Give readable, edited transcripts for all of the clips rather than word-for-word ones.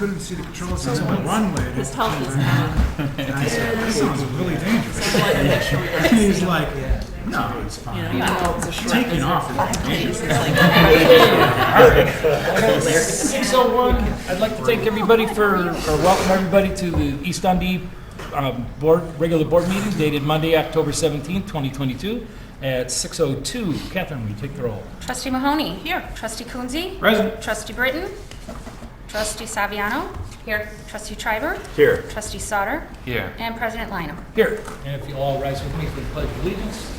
couldn't see the control signs on the runway. His health is not. And I said, that sounds really dangerous. So I wanted to make sure we got And he's like, no, it's you fine. know, even though it's a short Taking visit, off. 5 days, it's like, 6:01. I'd like to thank everybody or welcome everybody to the East Dundee regular board meeting dated Monday, October 17th, 2022 at 6:02. Catherine, will you take the roll? Trustee Mahoney. Here. Trustee Coonsey. Present. Trustee Britton. Trustee Saviano. Here. Trustee Triber. Here. Trustee Sauter. Here. And President Lineham. Here. And if you all rise with me for the Pledge of Allegiance.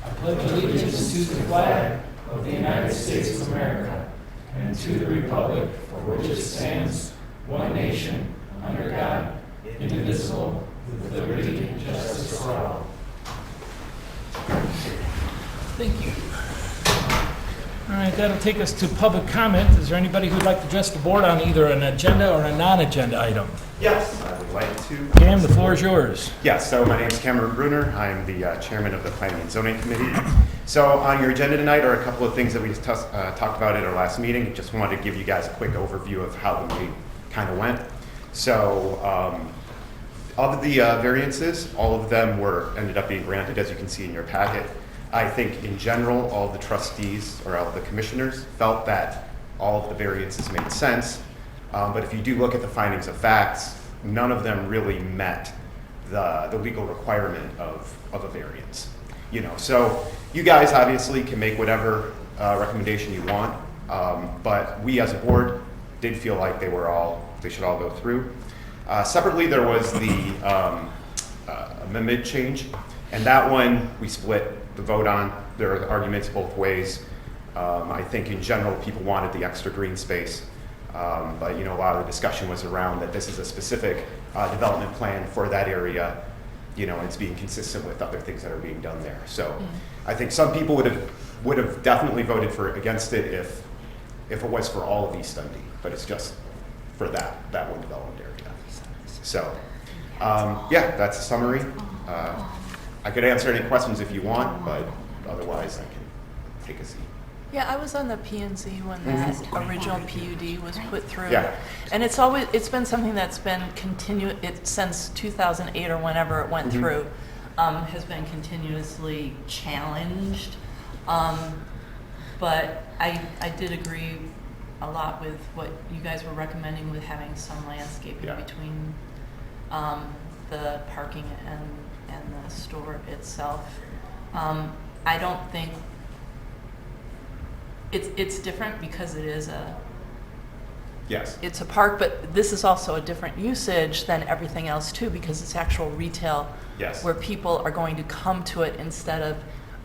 I pledge allegiance to the flag of the United States of America and to the republic for which it stands, one nation, under God, indivisible, with liberty and justice for all. Thank you. All right, that'll take us to public comment. Is there anybody who'd like to address the board on either an agenda or a non-agenda item? Yes, I would like to. Cam, the floor is yours. Yes, so my name is Cameron Bruner. I'm the chairman of the Planning and Zoning Committee. So on your agenda tonight are a couple of things that we talked about at our last meeting. Just wanted to give you guys a quick overview of how the meeting kind of went. So of the variances, all of them ended up being granted, as you can see in your packet. I think in general, all of the trustees or all of the commissioners felt that all of the variances made sense. But if you do look at the findings of facts, none of them really met the legal requirement of a variance. You know, so you guys obviously can make whatever recommendation you want, but we as a board did feel like they should all go through. Separately, there was the amendment change, and that one we split the vote on. There are arguments both ways. I think in general people wanted the extra green space, but you know, a lot of the discussion was around that this is a specific development plan for that area. You know, it's being consistent with other things that are being done there. So I think some people would have definitely voted against it if it was for all of East Dundee, but it's just for that one development area. So yeah, that's a summary. I could answer any questions if you want, but otherwise I can take a seat. yeah, I was on the P&Z when that original PUD was put through. Yeah. And it's been something that's been since 2008 or whenever it went through, has been continuously challenged. But I did agree a lot with what you guys were recommending with having some landscaping between the parking and the store itself. I don't think it's different because it is it's a park, but this is also a different usage than everything else too, because it's actual retail where people are going to come to it instead of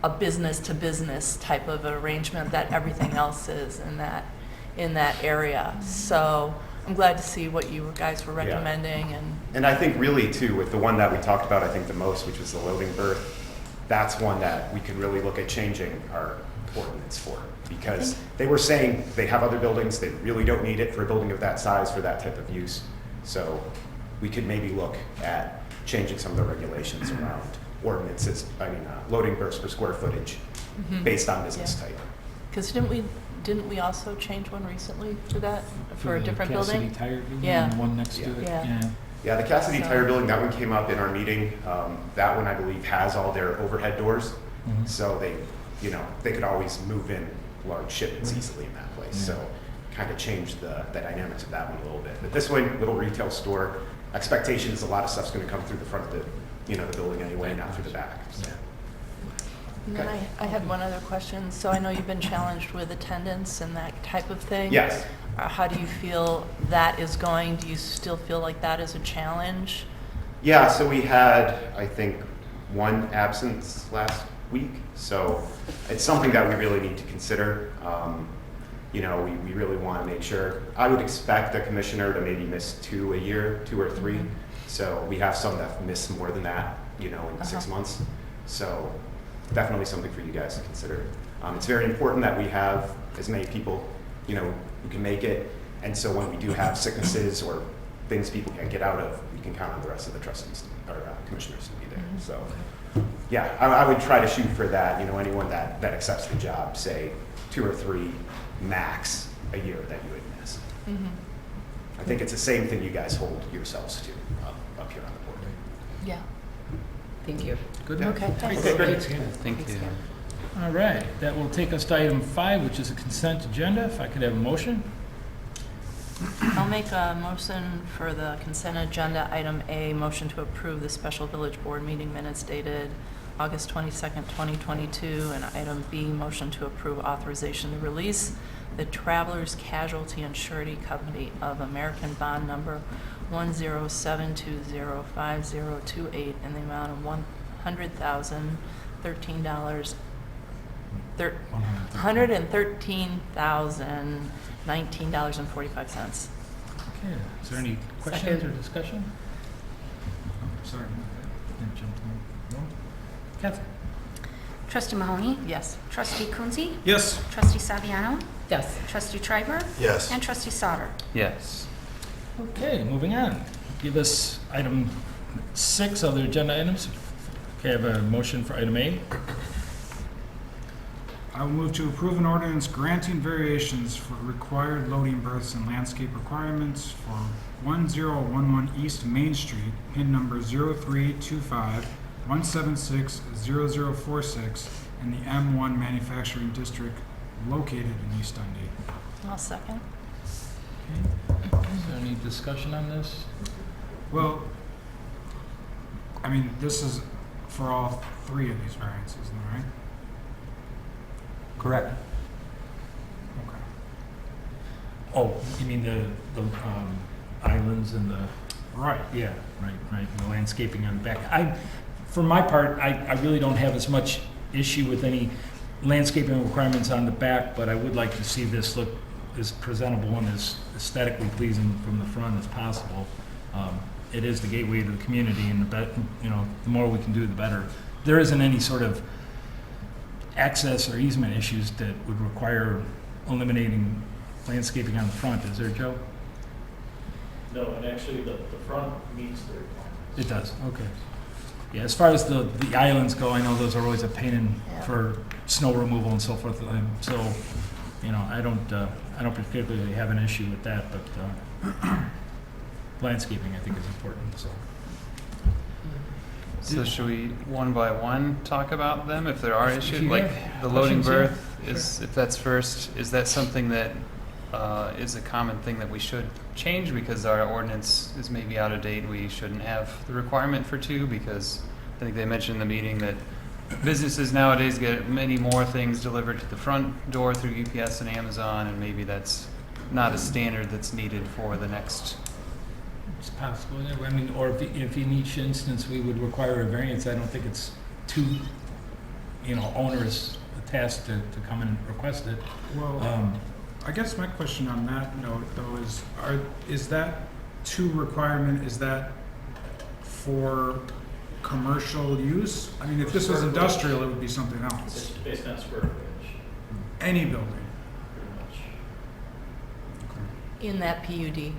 a business to business type of arrangement that everything else is in that area. So I'm glad to see what you guys were recommending. And I think really too, with the one that we talked about, I think the most, which was the loading berth, that's one that we could really look at changing our ordinance for, because they were saying they have other buildings, they really don't need it for a building of that size for that type of use. So we could maybe look at changing some of the regulations around ordinances, loading berths per square footage based on business type. Because didn't we also change one recently for that, for a different building? Cassidy Tire Building Yeah. and the one next to it. Yeah, the Cassidy Tire Building, that one came up in our meeting. That one, I believe, has all their overhead doors. So they could always move in large shipments easily in that place. So kind of changed the dynamics of that one a little bit. But this one, little retail store, expectation is a lot of stuff's going to come through the front of the building anyway, not through the back. So. And then I had one other question. So I know you've been challenged with attendance and that type of thing. Yes. How do you feel that is going? Do you still feel like that is a challenge? Yeah, so we had, I think, one absence last week. So it's something that we really need to consider. We really want to make sure. I would expect a commissioner to maybe miss 2 a year, 2 or 3. So we have some that miss more than that, in 6 months. So definitely something for you guys to consider. It's very important that we have as many people, who can make it. And so when we do have sicknesses or things people can't get out of, we can count on the rest of the trustees or commissioners to be there. So yeah, I would try to shoot for that. Anyone that accepts the job, say 2 or 3 max a year that you would miss. I think it's the same thing you guys hold yourselves to up here on the board. Yeah. Thank you. Good Okay, enough? thanks. Thanks. Thank Thanks, you. Ken. All right, that will take us to item 5, which is a consent agenda. If I could have a motion? I'll make a motion for the consent agenda, item A, motion to approve the special village board meeting minutes dated August 22nd, 2022, and item B, motion to approve authorization to release the Travelers Casualty and Surety Company of American Bond Number 107205028 in the amount of $113,019.45. Okay, is there any questions or discussion? Sorry. Didn't jump in. No? Kathy? Trustee Mahoney? Yes. Trustee Coonsey? Yes. Trustee Saviano? Yes. Trustee Triber? Yes. And Trustee Sauter. Yes. Okay, moving on. Give us item 6 of the agenda items. Okay, I have a motion for item A. I will move to approve an ordinance granting variations for required loading berths and landscape requirements for 1011 East Main Street, PIN number 0325-176-0046 in the M1 Manufacturing District located in East Dundee. I'll second. Okay. Is there any discussion on this? Well, I mean, this is for all 3 of these variances, isn't that right? Correct. Okay. Oh, you mean the islands and the, Right. yeah, right, the landscaping on the back. For my part, I really don't have as much issue with any landscaping requirements on the back, but I would like to see this look as presentable and as aesthetically pleasing from the front as possible. It is the gateway to the community, and the more we can do, the better. There isn't any sort of access or easement issues that would require eliminating landscaping on the front, is there, Joe? No, and actually the front meets the requirements. It does, okay. Yeah, as far as the islands go, I know those are always a pain Yeah. for snow removal and so forth. So, I don't particularly have an issue with that, but landscaping I think is important. So should we one by one talk about them if there are If issues? you Like have the loading questions, yeah. berth is, if that's first, is that something that is a common thing that we should change because our ordinance is maybe out of date? We shouldn't have the requirement for 2 because I think they mentioned in the meeting that businesses nowadays get many more things delivered to the front door through UPS and Amazon, and maybe that's not a standard that's needed for the next. It's possible, yeah. I mean, or if in each instance we would require a variance, I don't think it's too, onerous a task to come and request it. Well, I guess my question on that note, though, is that 2 requirement, is that for commercial use? I mean, if this was industrial, it would be something It's else. based on square footage, Any building. pretty much. In that PUD.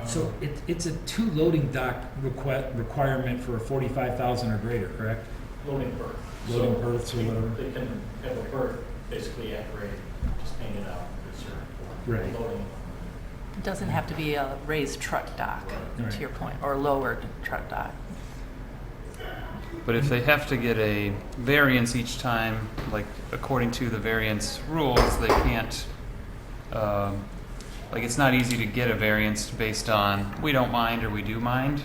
So it's a 2 loading dock requirement for 45,000 or greater, correct? Loading berth. Loading So berths or they- whatever. They can have a berth basically at grade, just hang it out, reserved for Right. loading. It doesn't have to be a raised truck dock, Right. to your point, or lowered truck dock. But if they have to get a variance each time, like according to the variance rules, they can't, it's not easy to get a variance based on, we don't mind or we do mind.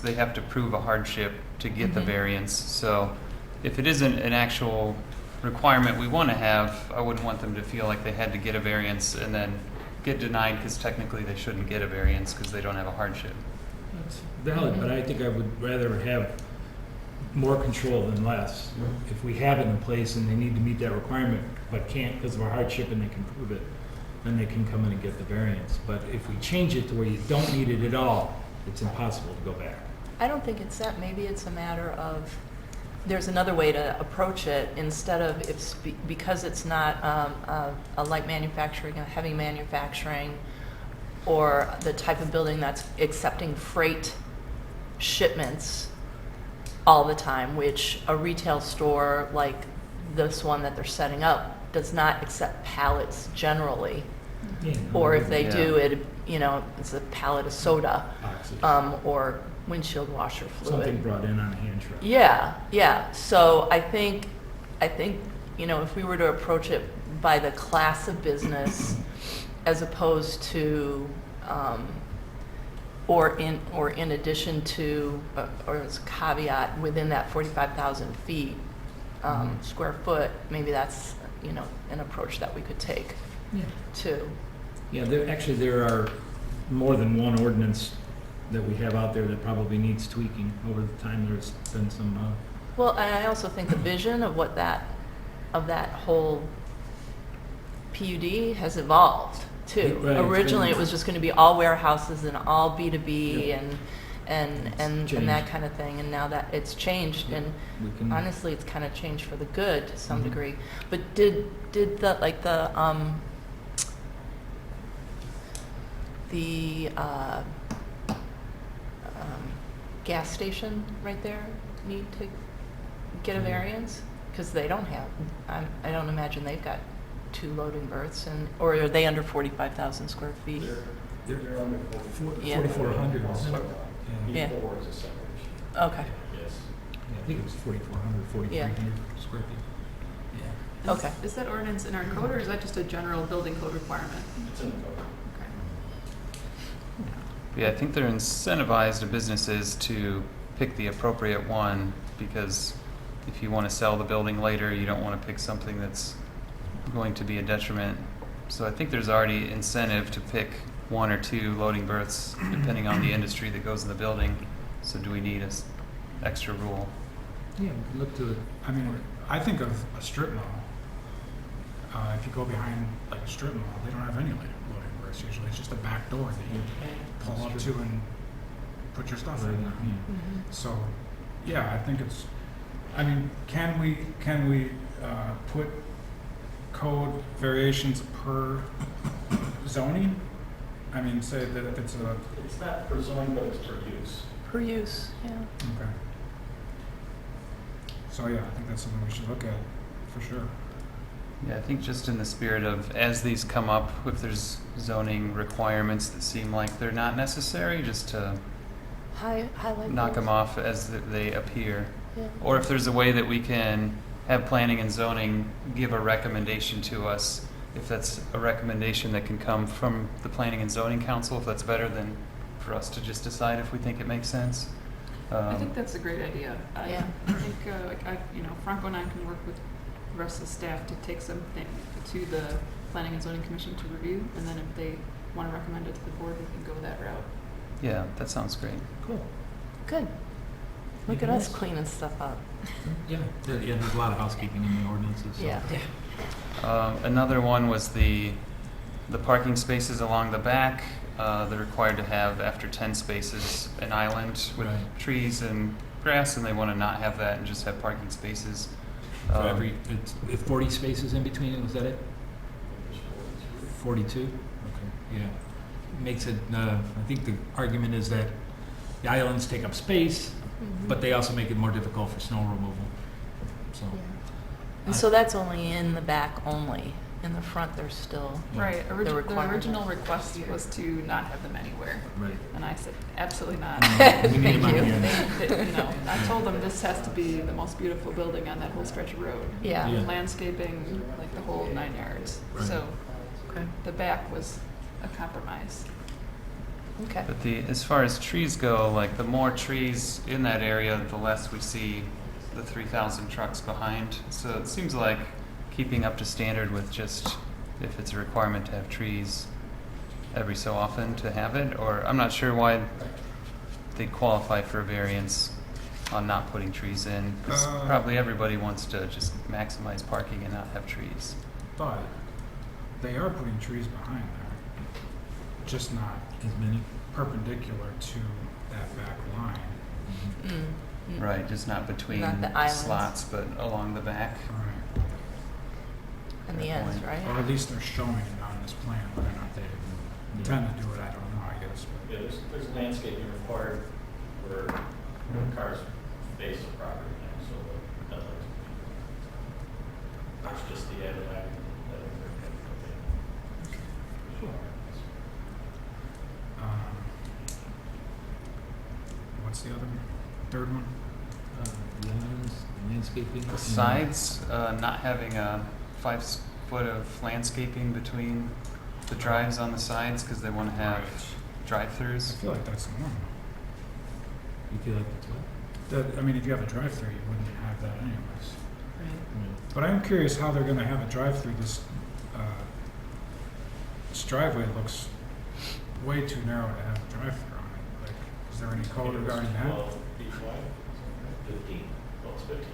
They have to prove a hardship to get the variance. So if it isn't an actual requirement we want to have, I wouldn't want them to feel like they had to get a variance and then get denied because technically they shouldn't get a variance because they don't have a hardship. That's valid, but I think I would rather have more control than less. If we have it in place and they need to meet that requirement, but can't because of a hardship and they can prove it, then they can come in and get the variance. But if we change it to where you don't need it at all, it's impossible to go back. I don't think it's that. Maybe it's a matter of, there's another way to approach it. Instead of, because it's not a light manufacturing, a heavy manufacturing, or the type of building that's accepting freight shipments all the time, which a retail store like this one that they're setting up does not accept pallets generally. Yeah. Or if they Yeah. do it, you know, it's a pallet of soda, Boxes. or windshield washer fluid. Something brought in on a hand truck. Yeah, yeah. So I think, you know, if we were to approach it by the class of business as opposed to, or in addition to, or as a caveat within that 45,000 feet, square foot, maybe that's, you know, an approach that we could take Yeah. too. Yeah, there are more than one ordinance that we have out there that probably needs tweaking. Over the time, there's been some, Well, and I also think the vision of what that whole PUD has evolved too. Right, it's Originally, been- it was just going to be all warehouses and all B2B Yep. and that changed. kind of thing. And now that it's changed, Yep. and we can. honestly, it's kind of changed for the good to some Mhm. degree. But did the gas station right there need to get a variance? Because they don't have, I don't imagine they've got 2 loading berths, or are they under 45,000 square feet? They're under Yeah. 4,400, wasn't it? Yeah. before is a separation. Okay, Yes. Yeah, I think it was 4,400, 4,300 square feet. Yeah. okay. Is that ordinance in our code, or is that just a general building code requirement? It's in the code. Okay. Yeah, I think they're incentivized to businesses to pick the appropriate one, because if you want to sell the building later, you don't want to pick something that's going to be a detriment. So I think there's already incentive to pick 1 or 2 loading berths, depending on the industry that goes in the building. So do we need a extra rule? Yeah, we could look to it. I mean, I think of a strip mall. If you go behind like a strip mall, they don't have any loading berths usually. It's just a back door that you pull up to and put your stuff in. Yeah. So, yeah, I think it's, I mean, can we put code variations per zoning? I mean, say that if it's a, It's not for zoning, but it's for use. Per use, yeah. okay. So, yeah, I think that's something we should look at, for sure. Yeah, I think just in the spirit of, as these come up, if there's zoning requirements that seem like they're not necessary, just to Highlight knock those. them off as they appear. Yeah. Or if there's a way that we can have planning and zoning give a recommendation to us, if that's a recommendation that can come from the planning and zoning council, if that's better than for us to just decide if we think it makes sense. I think that's a great idea. Yeah. I think, Franco and I can work with the rest of the staff to take something to the Planning and Zoning Commission to review, and then if they want to recommend it to the board, we can go that route. Yeah, that sounds great. Cool. Good. Look at Anything us else? cleaning stuff up. Yeah, there's a lot of housekeeping in the ordinances. So. Yeah. Another one was the parking spaces along the back. They're required to have, after 10 spaces, an island with Right. trees and grass, and they want to not have that and just have parking spaces. So it's 40 spaces in between, was that it? 42? Okay, yeah. Makes it, I think the argument is that the islands take up space, but they also make it more difficult for snow removal. So, And so that's only in the back only. In the front, there's still, Right, The the requirement. original request was to not have them anywhere, right. and I said, absolutely not. We need them on Thank the you. end. I told them this has to be the most beautiful building on that whole stretch of road. Yeah. Yeah. Landscaping, like the whole 9 yards. Right. So Okay. the back was a compromise. Okay. But as far as trees go, like the more trees in that area, the less we see the 3,000 trucks behind. So it seems like keeping up to standard with just, if it's a requirement to have trees every so often to have it, or I'm not sure why they qualify for a variance on not putting trees in. 'Cause probably everybody wants to just maximize parking and not have trees. But they are putting trees behind there, just not As many? perpendicular to that back line. Mm. Right, just not between Not the islands. slots, but along the back. Right. And the ends, Or right? at least they're showing it on this plan, whether or not they intend to do it, I don't know, I guess. Yeah, there's landscaping required where cars face the property now, so that looks. That's just the added item. what's the other, third one? Landscaping. The sides, not having a 5 foot of landscaping between the drives on the sides because they want to have I drive-throughs. feel like that's normal. You feel like that's what? That, I mean, if you have a drive-through, you wouldn't have that anyways. Right. But I'm curious how they're gonna have a drive-through. This driveway looks way too narrow to have a drive-through on it. Like, is there any code regarding that? 12 feet wide? 15, well, it's 15.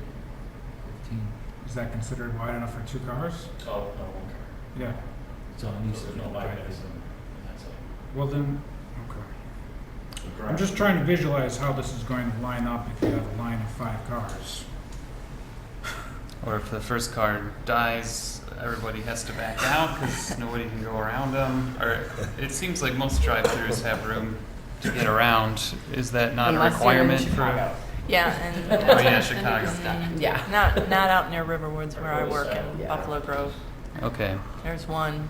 15. Is that considered wide enough for 2 cars? Oh, no, 1 car. Yeah. It's on So east there's no bypass in that side. Well then, okay. I'm just trying to visualize how this is going to line up if you have a line of 5 cars. Or if the first car dies, everybody has to back out because nobody can go around them. Or it seems like most drive-throughs have room to get around. Is that not a requirement for? Yeah, and. Oh yeah, Chicago. Yeah. Not out near Riverwoods where I work in Buffalo Grove. Okay. There's one.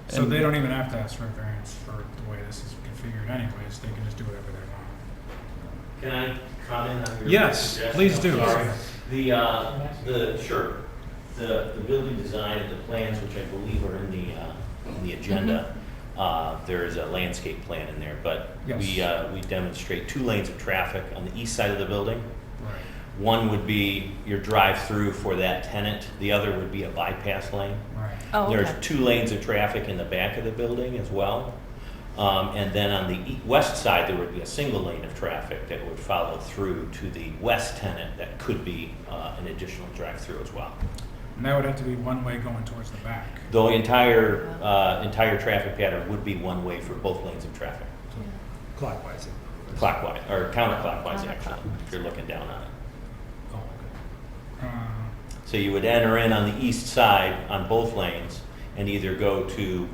So And- they don't even have to ask for a variance for the way this is configured anyways. They can just do whatever they want. Can I comment on your Yes, suggestion? please do. Sorry. Sure. The building design and the plans, which I believe are in the agenda, there is a landscape plan in there, but Yes. we demonstrate 2 lanes of traffic on the east side of the building. Right. One would be your drive-through for that tenant. The other would be a bypass lane. Right. Oh, okay. There's 2 lanes of traffic in the back of the building as well. And then on the west side, there would be a single lane of traffic that would follow through to the west tenant that could be an additional drive-through as well. And that would have to be one way going towards the back. The entire traffic pattern would be one way for both lanes of traffic. Clockwise. Clockwise, or counterclockwise actually, Counterclockwise. if you're looking down on it. Oh, okay. So you would enter in on the east side on both lanes and either go to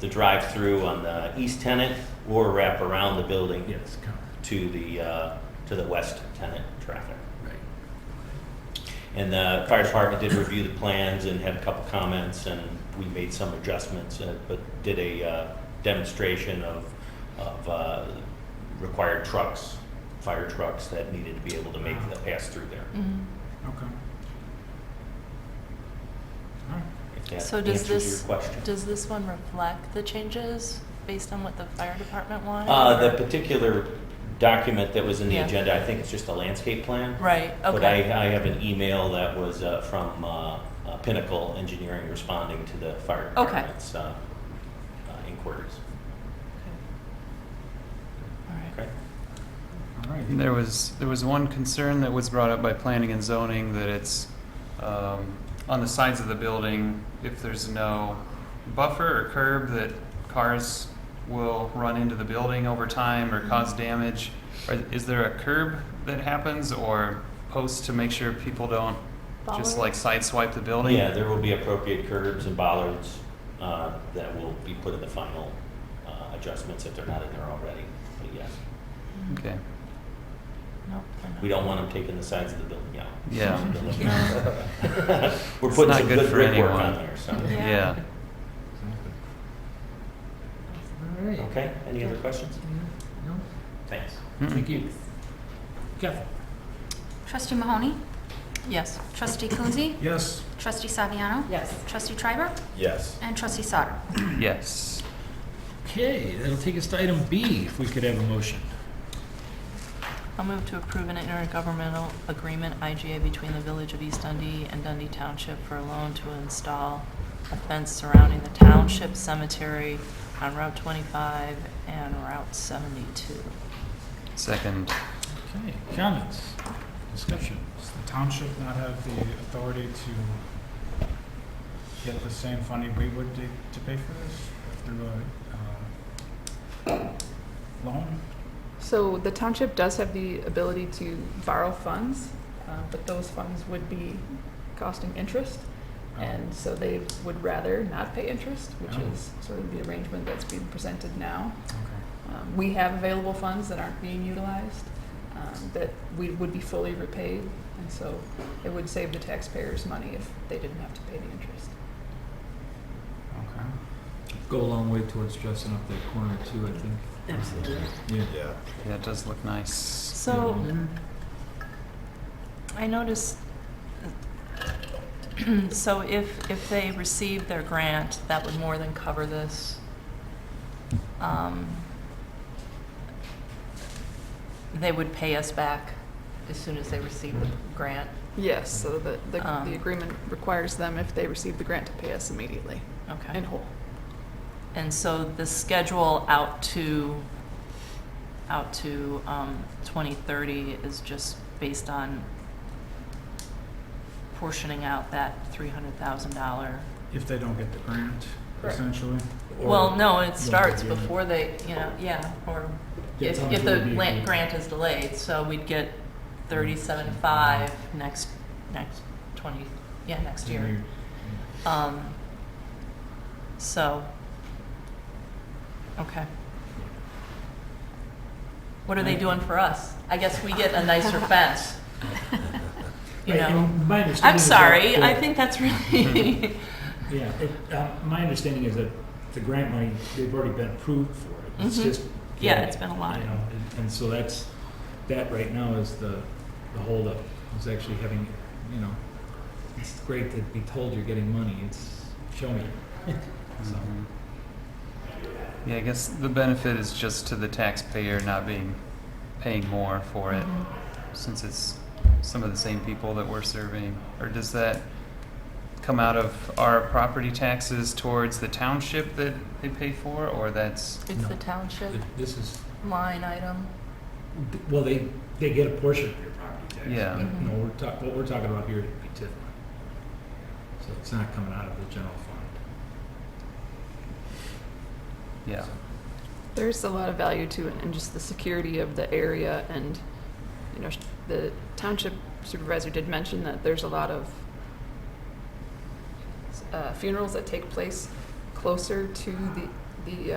the drive-through on the east tenant or wrap around the building Yes, to the west tenant traffic. right. And the fire department did review the plans and had a couple comments, and we made some adjustments, but did a demonstration of required trucks, fire trucks that needed to be able to make the pass through there. Mhm. Okay. All right. If that So does answers your question. does this one reflect the changes based on what the fire department wanted? The or- particular document that was in the Yeah. agenda, I think it's just a landscape plan. Right, But I okay. have an email that was from Pinnacle Engineering responding to the fire Okay. department's inquiries. All right. Okay? All right. There was one concern that was brought up by planning and zoning that it's on the sides of the building, if there's no buffer or curb, that cars will run into the building over time or cause damage. Is there a curb that happens or posts to make sure people don't just like sideswipe the building? Yeah, there will be appropriate curbs and bollards that will be put in the final adjustments if they're not in there already. But yes, Okay. Nope, they're not. we don't want them taking the sides of the building out. Yeah. We're It's putting not some good good for brickwork anyone. on there, so. Yeah. Yeah. All right. Okay, any other questions? No? Thanks. Thank you. Kathy? Trustee Mahoney? Yes. Trustee Coonsey? Yes. Trustee Saviano? Yes. Trustee Triber? Yes. And Trustee Sauter? Yes. Okay, that'll take us to item B, if we could have a motion. I'll move to approve an intergovernmental agreement, IGA, between the Village of East Dundee and Dundee Township for a loan to install a fence surrounding the township cemetery on Route 25 and Route 72. Second. Okay, comments, discussion? Does the township not have the authority to get the same funding we would to pay for this through a loan? So the township does have the ability to borrow funds, but those funds would be costing interest. And so they would rather not pay interest, which Oh. is sort of the arrangement that's being presented now. Okay. We have available funds that aren't being utilized, that we would be fully repaid. And so it would save the taxpayers money if they didn't have to pay the interest. Okay. go a long way towards dressing up that corner too, I think. Absolutely. Yeah. Yeah, it does look nice. So, I noticed, so if they receive their grant, that would more than cover this. They would pay us back as soon as they receive the grant. Yes, so the agreement requires them, if they receive the grant, to pay us immediately Okay. in whole. And so the schedule out to 2030 is just based on portioning out that $300,000. If they don't get the grant, Correct. essentially. Well, no, it don't starts get it. before they, yeah, or Get if some the to the grant is delayed, so we'd get 37.5 next 20, next year. So, okay. What are they doing for us? I guess we get a nicer fence. You Right, know, and my understanding I'm is sorry, that I think that's really, Yeah, my understanding is that the grant money, they've already been approved for it. It's Mhm. just. Yeah, getting it's been a it, lot. you know, and so that right now is the holdup, is actually having, you know, it's great to be told you're getting money, it's, show me. So, Mhm. Yeah, I guess the benefit is just to the taxpayer not paying more for it, Mhm. since it's some of the same people that we're serving. Or does that come out of our property taxes towards the township that they pay for, or that's? it's No. the township This is, line item. well, they get a portion of your property tax. Yeah. But, you know, what we're talking about here is TIF money. So it's not coming out of the general fund. Yeah. There's a lot of value to it, and just the security of the area, and, you know, the township supervisor did mention that there's a lot of funerals that take place closer to the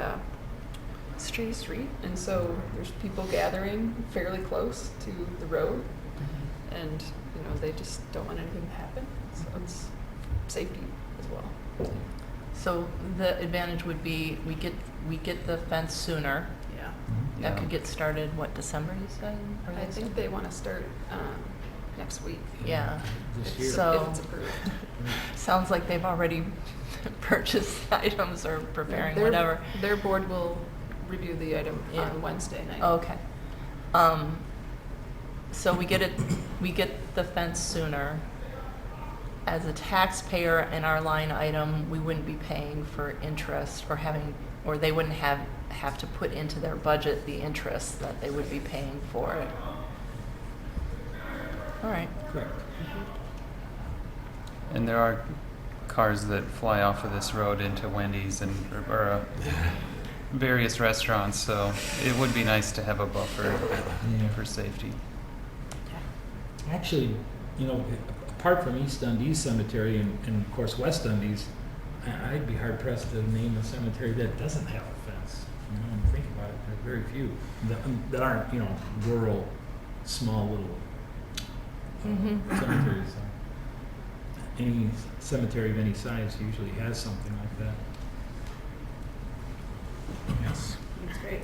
street, and so there's people gathering fairly close to the road, and, you know, they just don't want anything to happen, so it's safety as well. So the advantage would be we get the fence sooner. Yeah. That Yeah. could get started, what, December you said? Or I this- think they want to start next week. Yeah. This year. So- If it's approved. Sounds like they've already purchased items or preparing, Their- whatever. Their board will review the item Yeah. on Wednesday night. Okay. So we get the fence sooner. As a taxpayer in our line item, we wouldn't be paying for interest or they wouldn't have to put into their budget the interest that they would be paying for it. All right. Correct. And there are cars that fly off of this road into Wendy's or various restaurants, so it would be nice to have a buffer Yeah. for safety. Actually, you know, apart from East Dundee Cemetery and of course West Dundee's, I'd be hard pressed to name a cemetery that doesn't have a fence. You know, and think about it, there are very few that aren't, you know, rural, small little Mhm. cemeteries. Any cemetery of any size usually has something like that. Yes. That's great.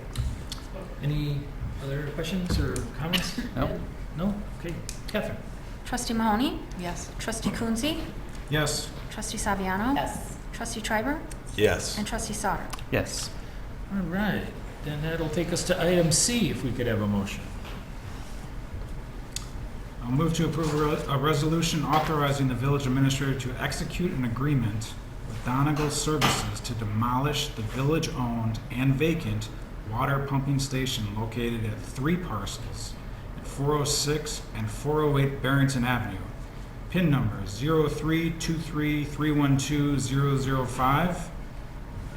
Any other questions or comments? Nope. No? Okay. Catherine? Trustee Mahoney? Yes. Trustee Coonsey? Yes. Trustee Saviano? Yes. Trustee Triber? Yes. And Trustee Sauter? Yes. All right, then that'll take us to item C, if we could have a motion. I'll move to approve a resolution authorizing the village administrator to execute an agreement with Donegal Services to demolish the village-owned and vacant water pumping station located at 3 parcels at 406 and 408 Barrington Avenue. PIN number 0323312005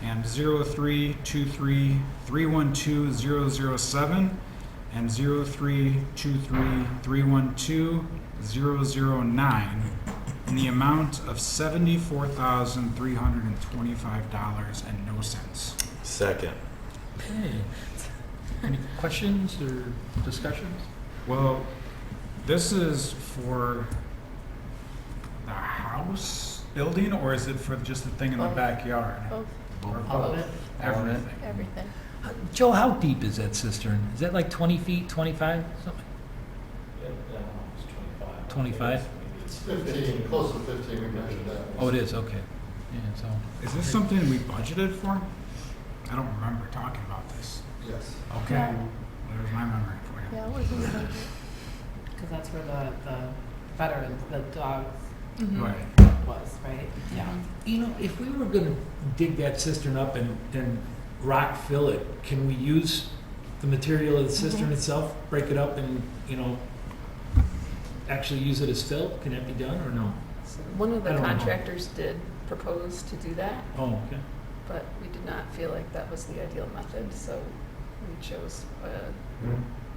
and 0323312007 and 0323312009 in the amount of $74,325 and no cents. Second. Okay. Any questions or discussions? Well, this is for the house building, or is it for just the thing in the Both. backyard? Both. All of it? Everything. Everything. Joe, how deep is that cistern? Is that like 20 feet, 25, something? 25? It's 15, close to 15, we measured that. Oh, it is, okay. Yeah, so, Is this something we budgeted for? I don't remember talking about this. Yes. Okay, Yeah. there's my memory for you. Yeah, it was in the budget. Because that's where the veterans, the dogs Mhm. Right. was, right? Yeah. you know, if we were gonna dig that cistern up and rock fill it, can we use the material of the cistern itself, break it up and, you know, actually use it as fill? Can that be done or no? One of I the don't know. contractors did propose to do that, Oh, okay. but we did not feel like that was the ideal method, so we chose,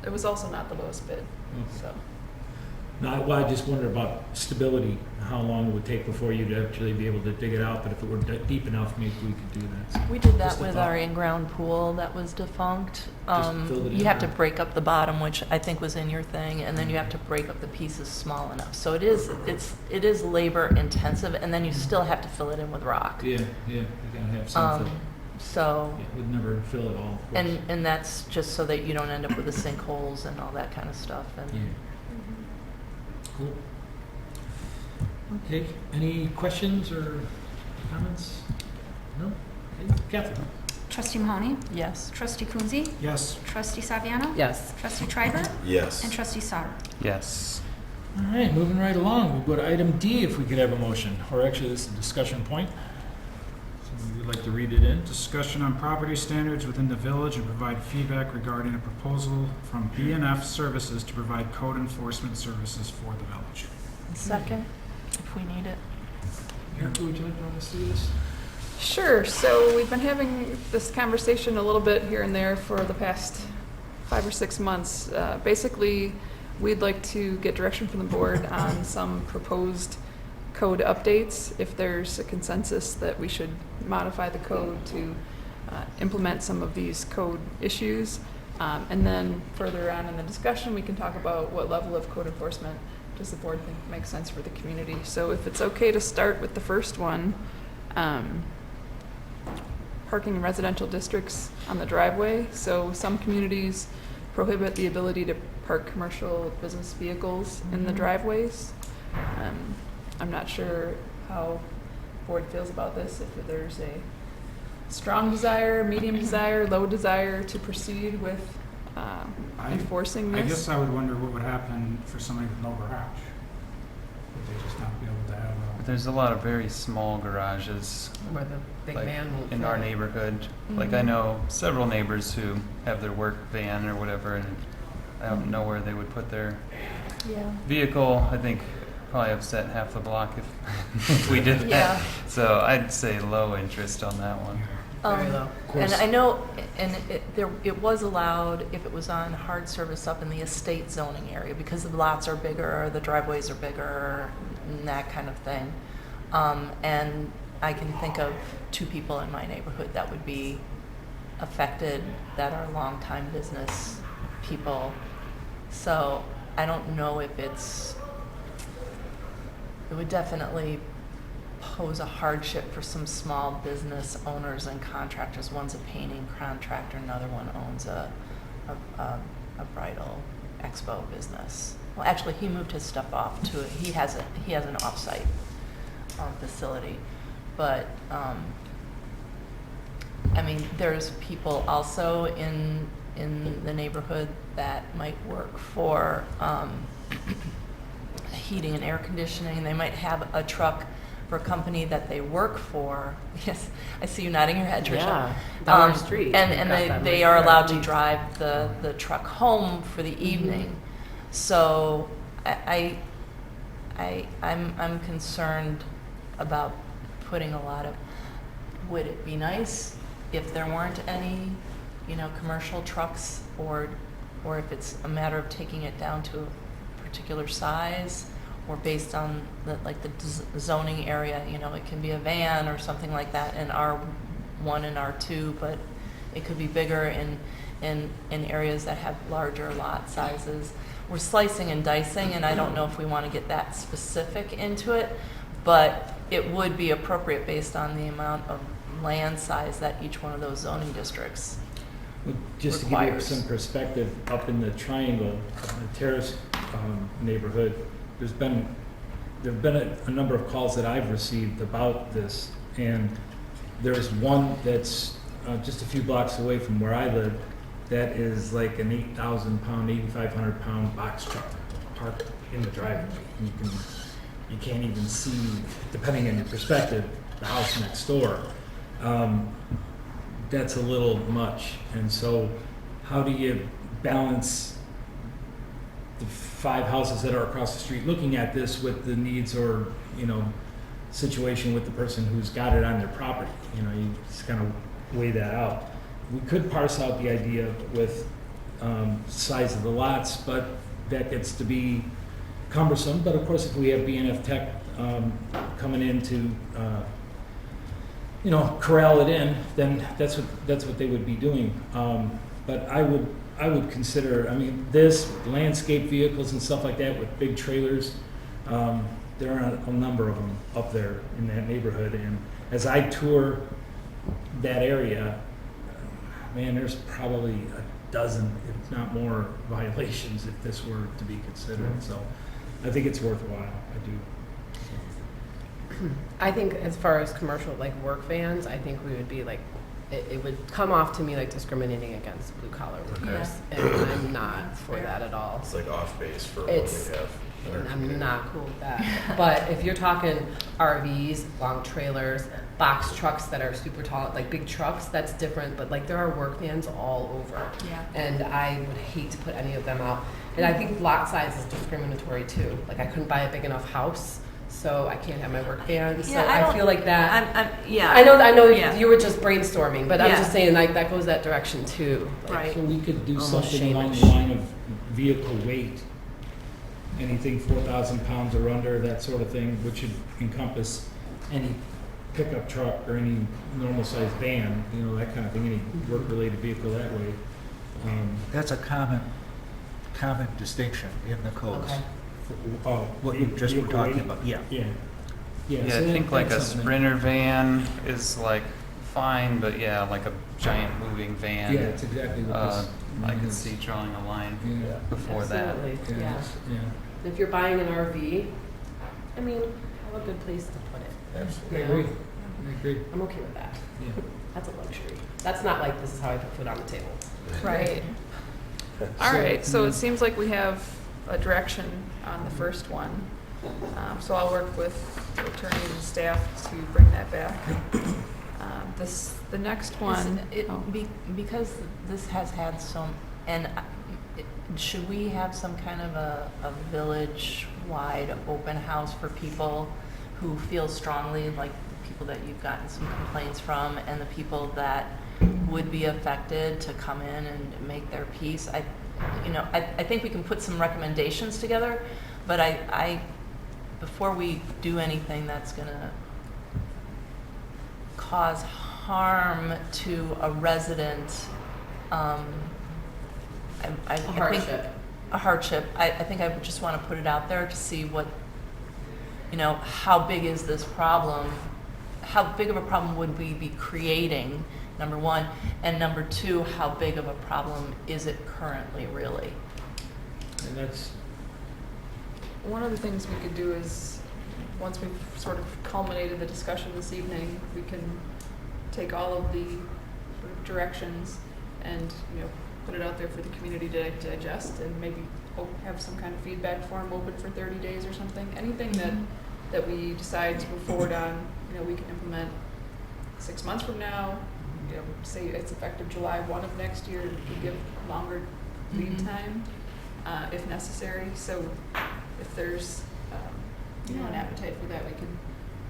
it was also not the lowest bid, so. No, I just wonder about stability, how long it would take before you'd actually be able to dig it out, but if it were deep enough, maybe we could do that. We did that Just a with thought. our in-ground pool that was defunct. filled it You in, have to or- break up the bottom, which I think was in your thing, and then you have to break up the pieces small enough. So it is labor intensive, and then you still have to fill it in with rock. Yeah, you gotta have some fill. So, Yeah, we'd never fill it all, of course. and that's just so that you don't end up with the sinkholes and all that kind of stuff. Yeah. And Cool. Okay, any questions or comments? No? Okay, Catherine? Trustee Mahoney? yes. Trustee Coonsey? Yes. Trustee Saviano? Yes. Trustee Triber? Yes. And Trustee Sauer? Yes. All right, moving right along, we'll go to item D if we could have a motion, or actually this is a discussion point. So we'd like to read it in. Discussion on property standards within the village and provide feedback regarding a proposal from B&F Services to provide code enforcement services for the village. Second, if we need it. Erica, would you like to run us through this? Sure, so we've been having this conversation a little bit here and there for the past 5 or 6 months. Basically, we'd like to get direction from the board on some proposed code updates, if there's a consensus that we should modify the code to implement some of these code issues. And then further on in the discussion, we can talk about what level of code enforcement does the board think makes sense for the community. So if it's okay to start with the first one, parking in residential districts on the driveway. So some communities prohibit the ability to park commercial business vehicles in the driveways. I'm not sure how the board feels about this, if there's a strong desire, medium desire, low desire to proceed with enforcing I this. guess I would wonder what would happen for somebody with no garage. Would they just not be able to have There's a lot of very small garages Where the big like, man will in fit. our neighborhood. Like I know several neighbors who have their work van or whatever, and I don't know where they would put their Yeah. vehicle. I think probably upset half the block if we did that. Yeah. So I'd say low interest on that one. Very low. And I know, and it was allowed if it was on hard service up in the estate zoning area, because the lots are bigger, the driveways are bigger, and that kind of thing. And I can think of 2 people in my neighborhood that would be affected that are longtime business people. So I don't know if it would definitely pose a hardship for some small business owners and contractors. One's a painting contractor, another one owns a bridal expo business. Well, actually, he moved his stuff off to he has an off-site facility, but I mean, there's people also in the neighborhood that might work for heating and air conditioning. They might have a truck for a company that they work for. Yes, I see you nodding your head, Tricia. Yeah, down our street. And We've got that they right are there. allowed to drive the truck home for the evening. So I'm concerned about putting a lot of, would it be nice if there weren't any, commercial trucks, or if it's a matter of taking it down to a particular size, or based on the zoning area, it can be a van or something like that in R1 and R2, but it could be bigger in areas that have larger lot sizes. We're slicing and dicing, and I don't know if we want to get that specific into it, but it would be appropriate based on the amount of land size that each one of those zoning districts. Well, just to give you requires. some perspective, up in the Triangle, the Terrace neighborhood, there've been a number of calls that I've received about this, and there's one that's just a few blocks away from where I live that is like an 8,000 pound, 8,500 pound box truck parked in the driveway. You can't even see, depending on your perspective, the house next door. That's a little much. And so how do you balance the 5 houses that are across the street looking at this with the needs or, situation with the person who's got it on their property? You just kind of weigh that out. We could parse out the idea with size of the lots, but that gets to be cumbersome. But of course, if we have BNF Tech coming in to corral it in, then that's what they would be doing. But I would consider, this landscape vehicles and stuff like that with big trailers. There are a number of them up there in that neighborhood, and as I tour that area, man, there's probably a dozen, if not more, violations if this were to be considered. So I think it's worthwhile. I do. I think as far as commercial, like work vans, I think we would be like, it would come off to me like discriminating against blue collar workers. And I'm not for that at all. It's like off base for what It's- we have. in our And I'm community. not cool with that. But if you're talking RVs, long trailers, box trucks that are super tall, like big trucks, that's different. But like there are work vans all over. Yeah. And I would hate to put any of them out. And I think lot size is discriminatory too. Like I couldn't buy a big enough house, so I can't have my work van. So I feel like that. Yeah. I know Yeah. you were just brainstorming, but I'm Yeah. just saying like that goes that direction too. Like, Right. So we could do Almost something along the shame-ish. line of vehicle weight. Anything 4,000 pounds or under, that sort of thing, which should encompass any pickup truck or any normal sized van, that kind of thing, any work-related vehicle that way. That's a common distinction in the codes. Okay. What you just were Vehicle talking weight? about, yeah. Yeah. Yeah, so I think like a that's something. Sprinter van is like fine, but yeah, like a giant moving van. Yeah, it's exactly what this. I could is. see drawing a line Yeah. before that. Absolutely, yeah. Yeah. If you're buying an RV, have a good place to put it. I Absolutely. agree. I agree. I'm okay with that. Yeah. That's a luxury. That's not like this is how I put food on the table. Right. All right, so it seems like we have a direction on the first one. So I'll work with the attorney and staff to bring that back. The next one. Because this has had should we have some kind of a village-wide open house for people who feel strongly, like the people that you've gotten some complaints from and the people that would be affected, to come in and make their piece? I think we can put some recommendations together, but I before we do anything that's gonna cause harm to a resident, I think a hardship. I think I would just want to put it out there to see what, how big is this problem? How big of a problem would we be creating, number one? And number two, how big of a problem is it currently, really? And that's, One of the things we could do is, once we've sort of culminated the discussion this evening, we can take all of the sort of directions and, put it out there for the community to digest, and maybe have some kind of feedback form open for 30 days or something. Anything that we decide to move forward on, we can implement 6 months from now. Say it's effective July 1 of next year. We give longer lead time if necessary. So if there's an appetite for that, we can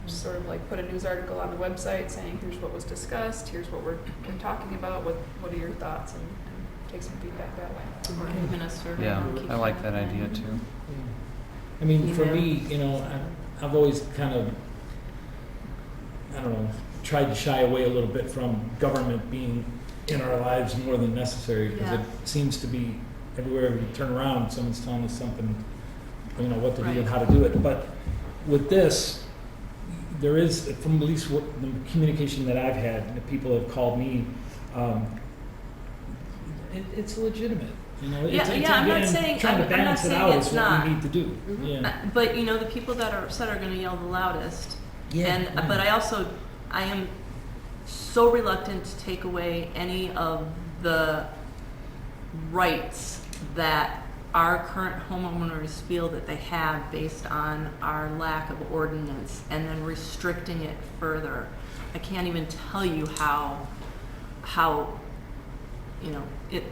just sort of like put a news article on the website saying here's what was discussed, here's what we're talking about, what are your thoughts, and take some feedback that way. Or even a survey. Yeah, and keep I like track that of idea it. too. for Email. me, I've always kind of, tried to shy away a little bit from government being in our lives more than necessary, because Yeah. it seems to be everywhere we turn around, someone's telling us something, what to do and Right. how to do it. But with this, there is, from at least what the communication that I've had, the people have called me, it's legitimate, you know? Yeah, It's- I'm not again, saying, trying to I'm not balance it saying out it's is what not. we need to do, yeah. But, you know, the people that are upset are gonna yell the loudest. Yeah, And, yeah. but I am so reluctant to take away any of the rights that our current homeowners feel that they have based on our lack of ordinance and then restricting it further. I can't even tell you how, you know,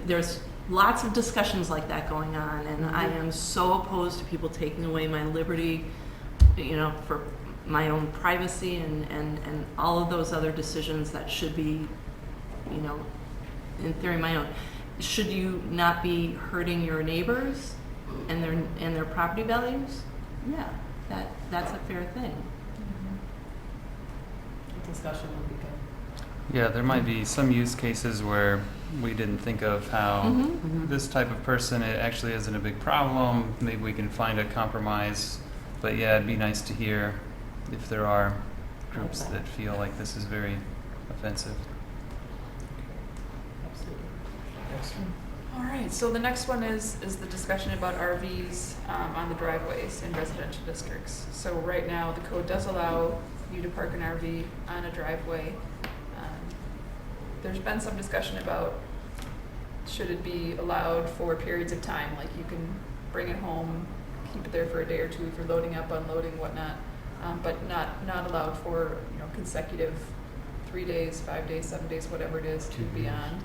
there's lots of discussions like that going on, and I am so opposed to people taking away my liberty, you know, for my own privacy and all of those other decisions that should be, you know, in theory my own. Should you not be hurting your neighbors and their property values? Yeah, that's a fair thing. Discussion would be good. Yeah, there might be some use cases where we didn't think of how this type of person, it actually isn't a big problem. Maybe we can find a compromise. But yeah, it'd be nice to hear if there are groups that feel like this is very offensive. All right, so the next one is the discussion about RVs on the driveways in residential districts. So right now, the code does allow you to park an RV on a driveway. There's been some discussion about should it be allowed for periods of time, like you can bring it home, keep it there for a day or two if you're loading up, unloading, whatnot, but not allowed for, you know, consecutive 3 days, 5 days, 7 days, whatever it is, to beyond.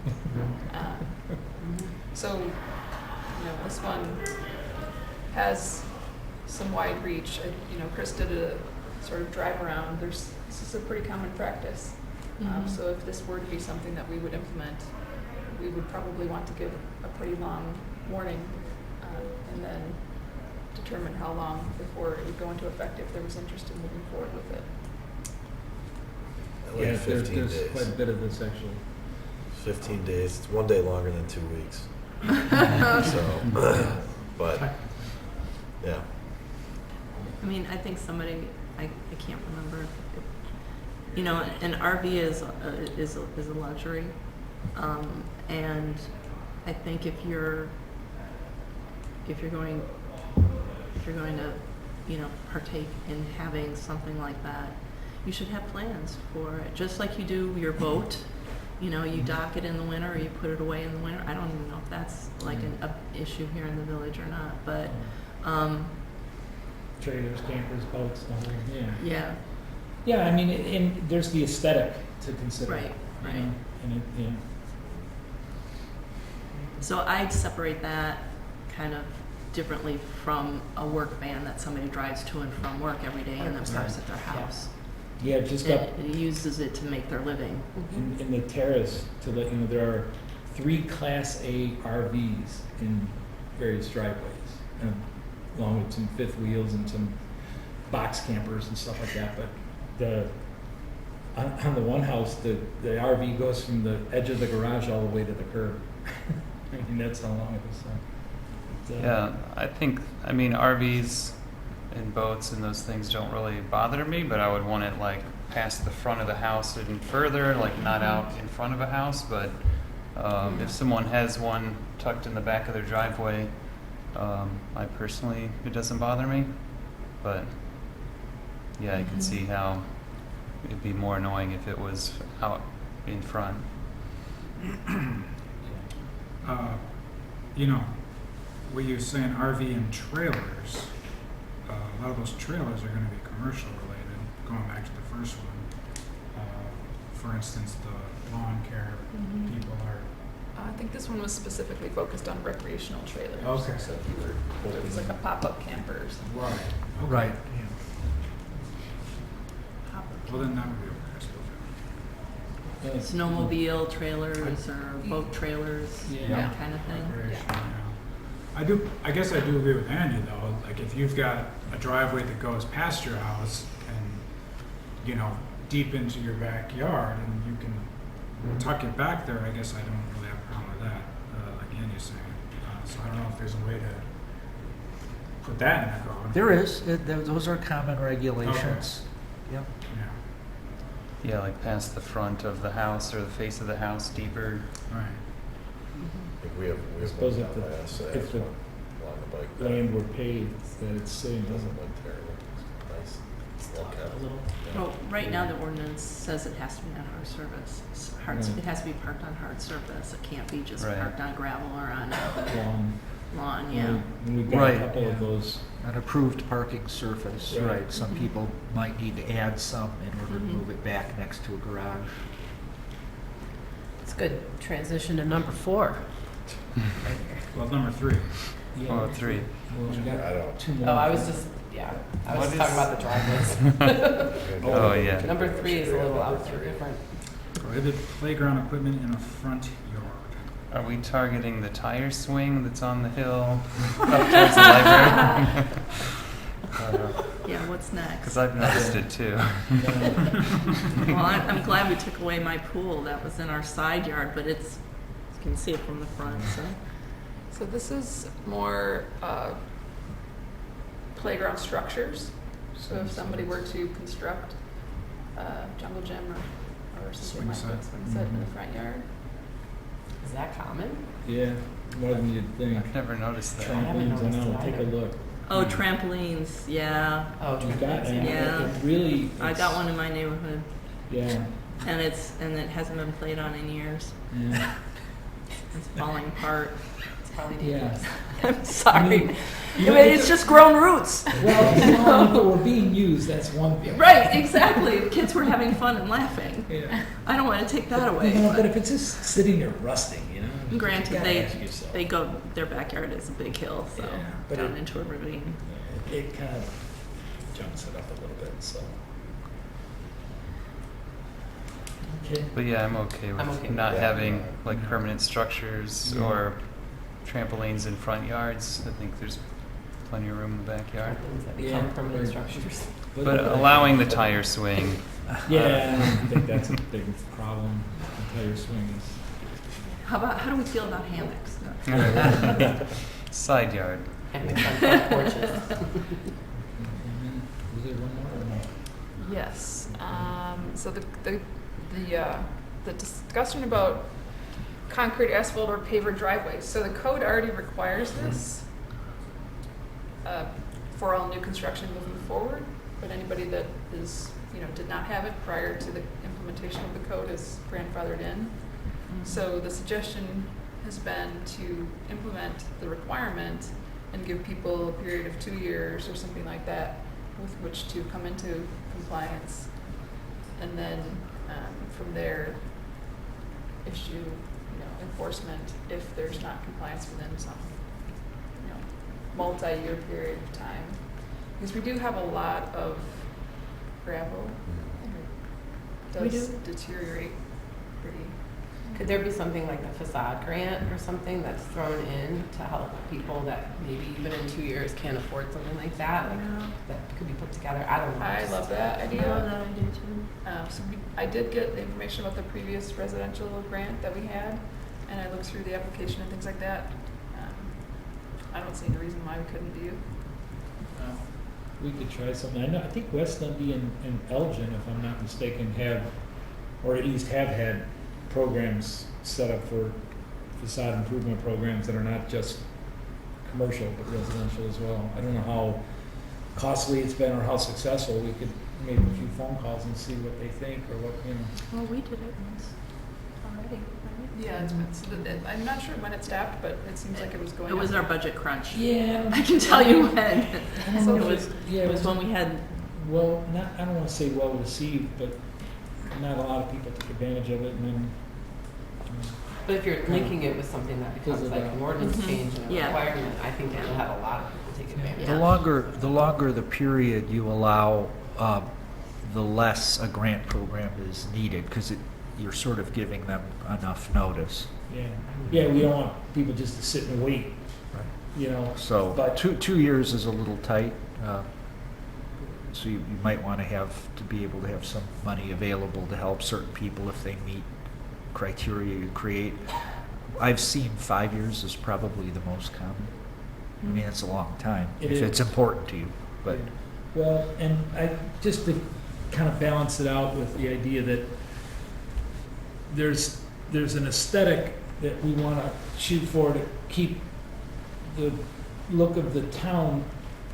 So, you know, this one has some wide reach. You know, Chris did a sort of drive around. This is a pretty common practice. So if this were to be something that we would implement, we would probably want to give a pretty long warning and then determine how long before it would go into effect if there was interest in moving forward with it. I like Yeah, 15 there's days. quite a bit of this actually. 15 days. It's 1 day longer than 2 weeks. So, but yeah. I mean, I think somebody, I can't remember, you know, an RV is a luxury, and I think if you're going to, you know, partake in having something like that, you should have plans for it, just like you do your boat. You know, you dock it in the winter or you put it away in the winter. I don't even know if that's like an issue here in the village or not, but Trailers, campers, boats, the whole, yeah. yeah. Yeah, I mean, and there's the aesthetic to consider. Right, you right. know, and it, yeah. So I'd separate that kind of differently from a work van that somebody drives to and from work every day and then parks at their house. Yeah, just got It uses it to make their living. in the terrace to let you know there are 3 Class A RVs in various driveways, along with some fifth wheels and some box campers and stuff like that. But on the one house, the RV goes from the edge of the garage all the way to the curb. I mean, that's how long it is. So, Yeah, I mean, RVs and boats and those things don't really bother me, but I would want it like past the front of the house and further, like not out in front of a house. But if someone has one tucked in the back of their driveway, I personally, it doesn't bother me. But yeah, I can see how it'd be more annoying if it was out in front. You know, what you're saying RV and trailers, a lot of those trailers are going to be commercial related. Going back to the first one, for instance, the lawn care people are. I think this one was specifically focused on recreational trailers. Okay. So if you were, it was like a pop-up camper or something. Right. Okay. Right. Well, then that would be okay. I suppose. Snowmobile trailers or boat trailers, Yeah. that kind of thing. Recreation, yeah. I guess I do agree with Andy though. Like if you've got a driveway that goes past your house and, you know, deep into your backyard and you can tuck it back there, I guess I don't really have a problem with that, like Andy's saying. So I don't know if there's a way to put that in the code. There is, those are common regulations. Yep. Yeah, like past the front of the house or the face of the house deeper. Right. Like we have I suppose one if down the- by us, if the along the bike path. land were paved, that it's sitting, It doesn't look terrible. It's nice. Well kept. Yeah. Well, right now, the ordinance says it has to be on hard surface. Right. It has to be parked on hard surface. It can't be just Right. parked on gravel or on lawn. lawn, yeah. And we've got a Right. couple of those. An approved parking surface, Right. right. Some people might need to add some in order to Mhm. move it back next to a garage. It's good transition to number 4. Well, number 3. Oh, 3. Well, we got I don't- two more. Oh, I was just, yeah, I was What talking is- about the driveways. Oh, yeah. Number 3 is a little out there different. Prohibit playground equipment in a front yard. Are we targeting the tire swing that's on the hill up towards the library? Yeah, what's next? Because I've noticed it too. Well, I'm glad we took away my pool. That was in our side yard, but it's, you can see it from the front, so. So this is more playground structures. So if somebody were to construct a jungle gym or something like Swing that, set. swing set in the front yard. Is that common? Yeah, more than you'd think. I've never noticed that. Trampolines, I know, noticed take a either. look. Oh, trampolines, yeah. Oh, You've got, trampolines, and Yeah. it really. I it's- got one in my neighborhood, Yeah, and it hasn't been played on in years. yeah, It's falling apart. It's probably yeah. dangerous. I'm sorry. mean, I mean, it's just grown roots. Well, if it were being used, that's one thing. Right, exactly. The kids were having fun and laughing. Yeah. I don't want to take that away. You know, but but if it's just sitting there rusting, you know. you Granted, gotta ask yourself. they go, their backyard is a big hill, so Yeah, but down it- into a ravine. Yeah, it kind of jumps it up a little bit, so. Okay. But yeah, I'm okay with I'm okay with not that. having like permanent structures Yeah. or trampolines in front yards. I think there's plenty of room in the backyard. Trampolines that Yeah, become permanent right. structures. But allowing the tire swing, Yeah, I think that's a big problem. The tire swing is. How do we feel about hammocks? side yard. And the front porches. Was there one more or no? Yes. So the discussion about concrete, asphalt, or paver driveways. So the code already requires this for all new construction moving forward. But anybody that is, did not have it prior to the implementation of the code is grandfathered in. So the suggestion has been to implement the requirement and give people a period of 2 years or something like that with which to come into compliance. And then from there, issue, enforcement if there's not compliance within some, multi-year period of time. Because we do have a lot of gravel. and We It does do. deteriorate pretty. Could there be something like the facade grant or something that's thrown in to help people that maybe even in 2 years can't afford something like that? Like that could be put together. I don't know. I Just- love that I idea. love that idea too. I did get the information about the previous residential grant that we had, and I looked through the application and things like that. I don't see any reason why we couldn't do. We could try something. I think West Dundee and Elgin, if I'm not mistaken, have, or at least have had programs set up for facade improvement programs that are not just commercial, but residential as well. I don't know how costly it's been or how successful. We could make a few phone calls and see what they think or what, Well, we did it once already, right? Yeah, I'm not sure when it stopped, but it seems like it was going It was up. our budget crunch. Yeah. I can tell you when. I don't know It if was, yeah, it was when we had, well, I don't want to say well received, but not a lot of people took advantage of it, and then. But if you're linking it with something that becomes Because of like that. an ordinance Mhm. change and a Yeah. requirement, I think that you'll have a lot of people take advantage. Yeah. The longer the period you allow, the less a grant program is needed, because you're sort of giving them enough notice. Yeah, we don't want people just to sit and wait, So But- 2 years is a little tight. So you might want to be able to have some money available to help certain people if they meet criteria you create. I've seen 5 years is probably the most common. I mean, it's a long time It if is. it's important to you, but Well, and I, just to kind of balance it out with the idea that there's an aesthetic that we want to shoot for to keep the look of the town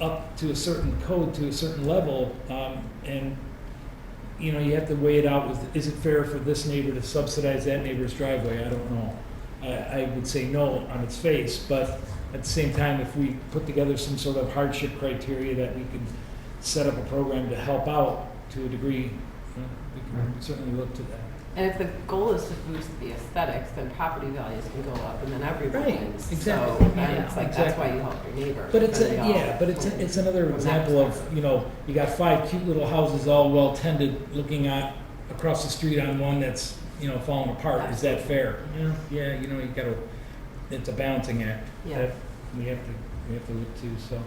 up to a certain code, to a certain level, and you know, you have to weigh it out with, is it fair for this neighbor to subsidize that neighbor's driveway? I don't know. I would say no on its face, but at the same time, if we put together some sort of hardship criteria that we could set up a program to help out to a degree, we can certainly look to that. And if the goal is to boost the aesthetics, then property values can go up, and then everybody Right, wins. exactly. So then it's like, that's why you help your neighbor. But it's because they all it's win another from that example of, perspective. you know, you got 5 cute little houses all well tended, looking at across the street on one that's, you know, falling apart. Is that fair? Yeah, you know, you gotta, it's a balancing act. Yeah. That we have to look to, so.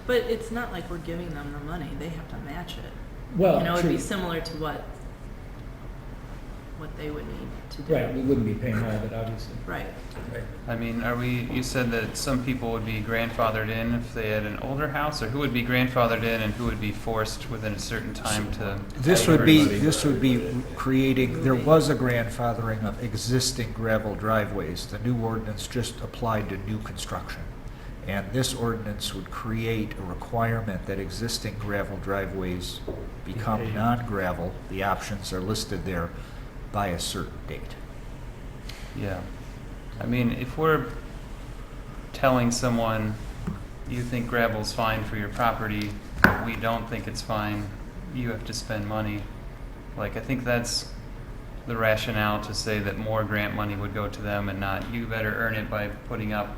But it's not like we're giving them the money, they have to match it. Well, You know, it'd true. be similar to what they would need to do. Right, we wouldn't be paying all of it, obviously. Right. Right. I mean, you said that some people would be grandfathered in if they had an older house, or who would be grandfathered in and who would be forced within a certain time to? This would be creating, there was a grandfathering of existing gravel driveways. The new ordinance just applied to new construction. And this ordinance would create a requirement that existing gravel driveways become non-gravel. The options are listed there by a certain date. Yeah. I mean, if we're telling someone, you think gravel's fine for your property, but we don't think it's fine, you have to spend money. Like, I think that's the rationale to say that more grant money would go to them and not, you better earn it by putting up,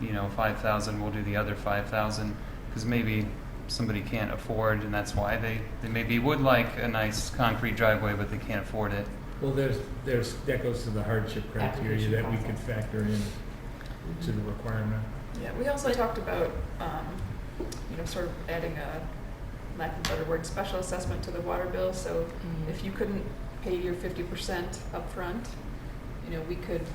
you know, 5,000, we'll do the other 5,000, because maybe somebody can't afford, and that's why they maybe would like a nice concrete driveway, but they can't afford it. Well, that goes to the hardship criteria that we could factor in to the requirement. Yeah, we also talked about, you know, sort of adding a, lack of a better word, special assessment to the water bill. So if you couldn't pay your 50% upfront, you know, we could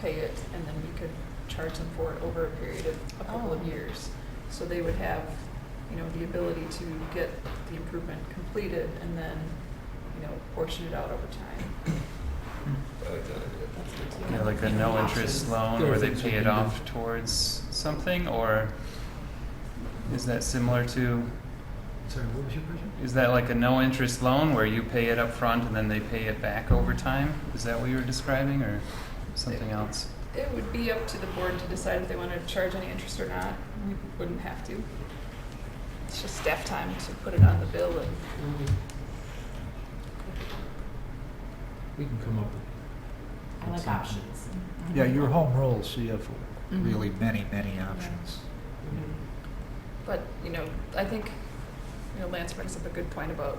pay it and then we could charge them for it over a period of a couple of years. So they would have, you know, the ability to get the improvement completed and then, you know, portion it out over time. Yeah, like a no-interest loan where they pay it off towards something, or is that similar to? Sorry, what was your question? Is that like a no-interest loan where you pay it up front and then they pay it back over time? Is that what you were describing, or something else? It would be up to the board to decide if they wanted to charge any interest or not. We wouldn't have to. It's just staff time to put it on the bill and We can come up with. I like options. Yeah, your home rules, so you have really many options. But, you know, I think, you know, Lance brings up a good point about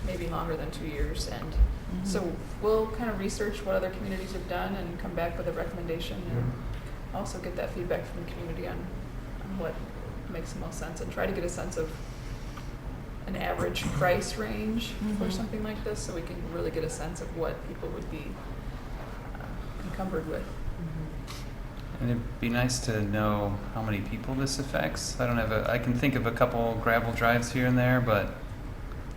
maybe longer than 2 years. And so we'll kind of research what other communities have done and come back with a recommendation and also get that feedback from the community on what makes the most sense and try to get a sense of an average price range for something like this so we can really get a sense of what people would be encumbered with. And it'd be nice to know how many people this affects. I can think of a couple gravel drives here and there, but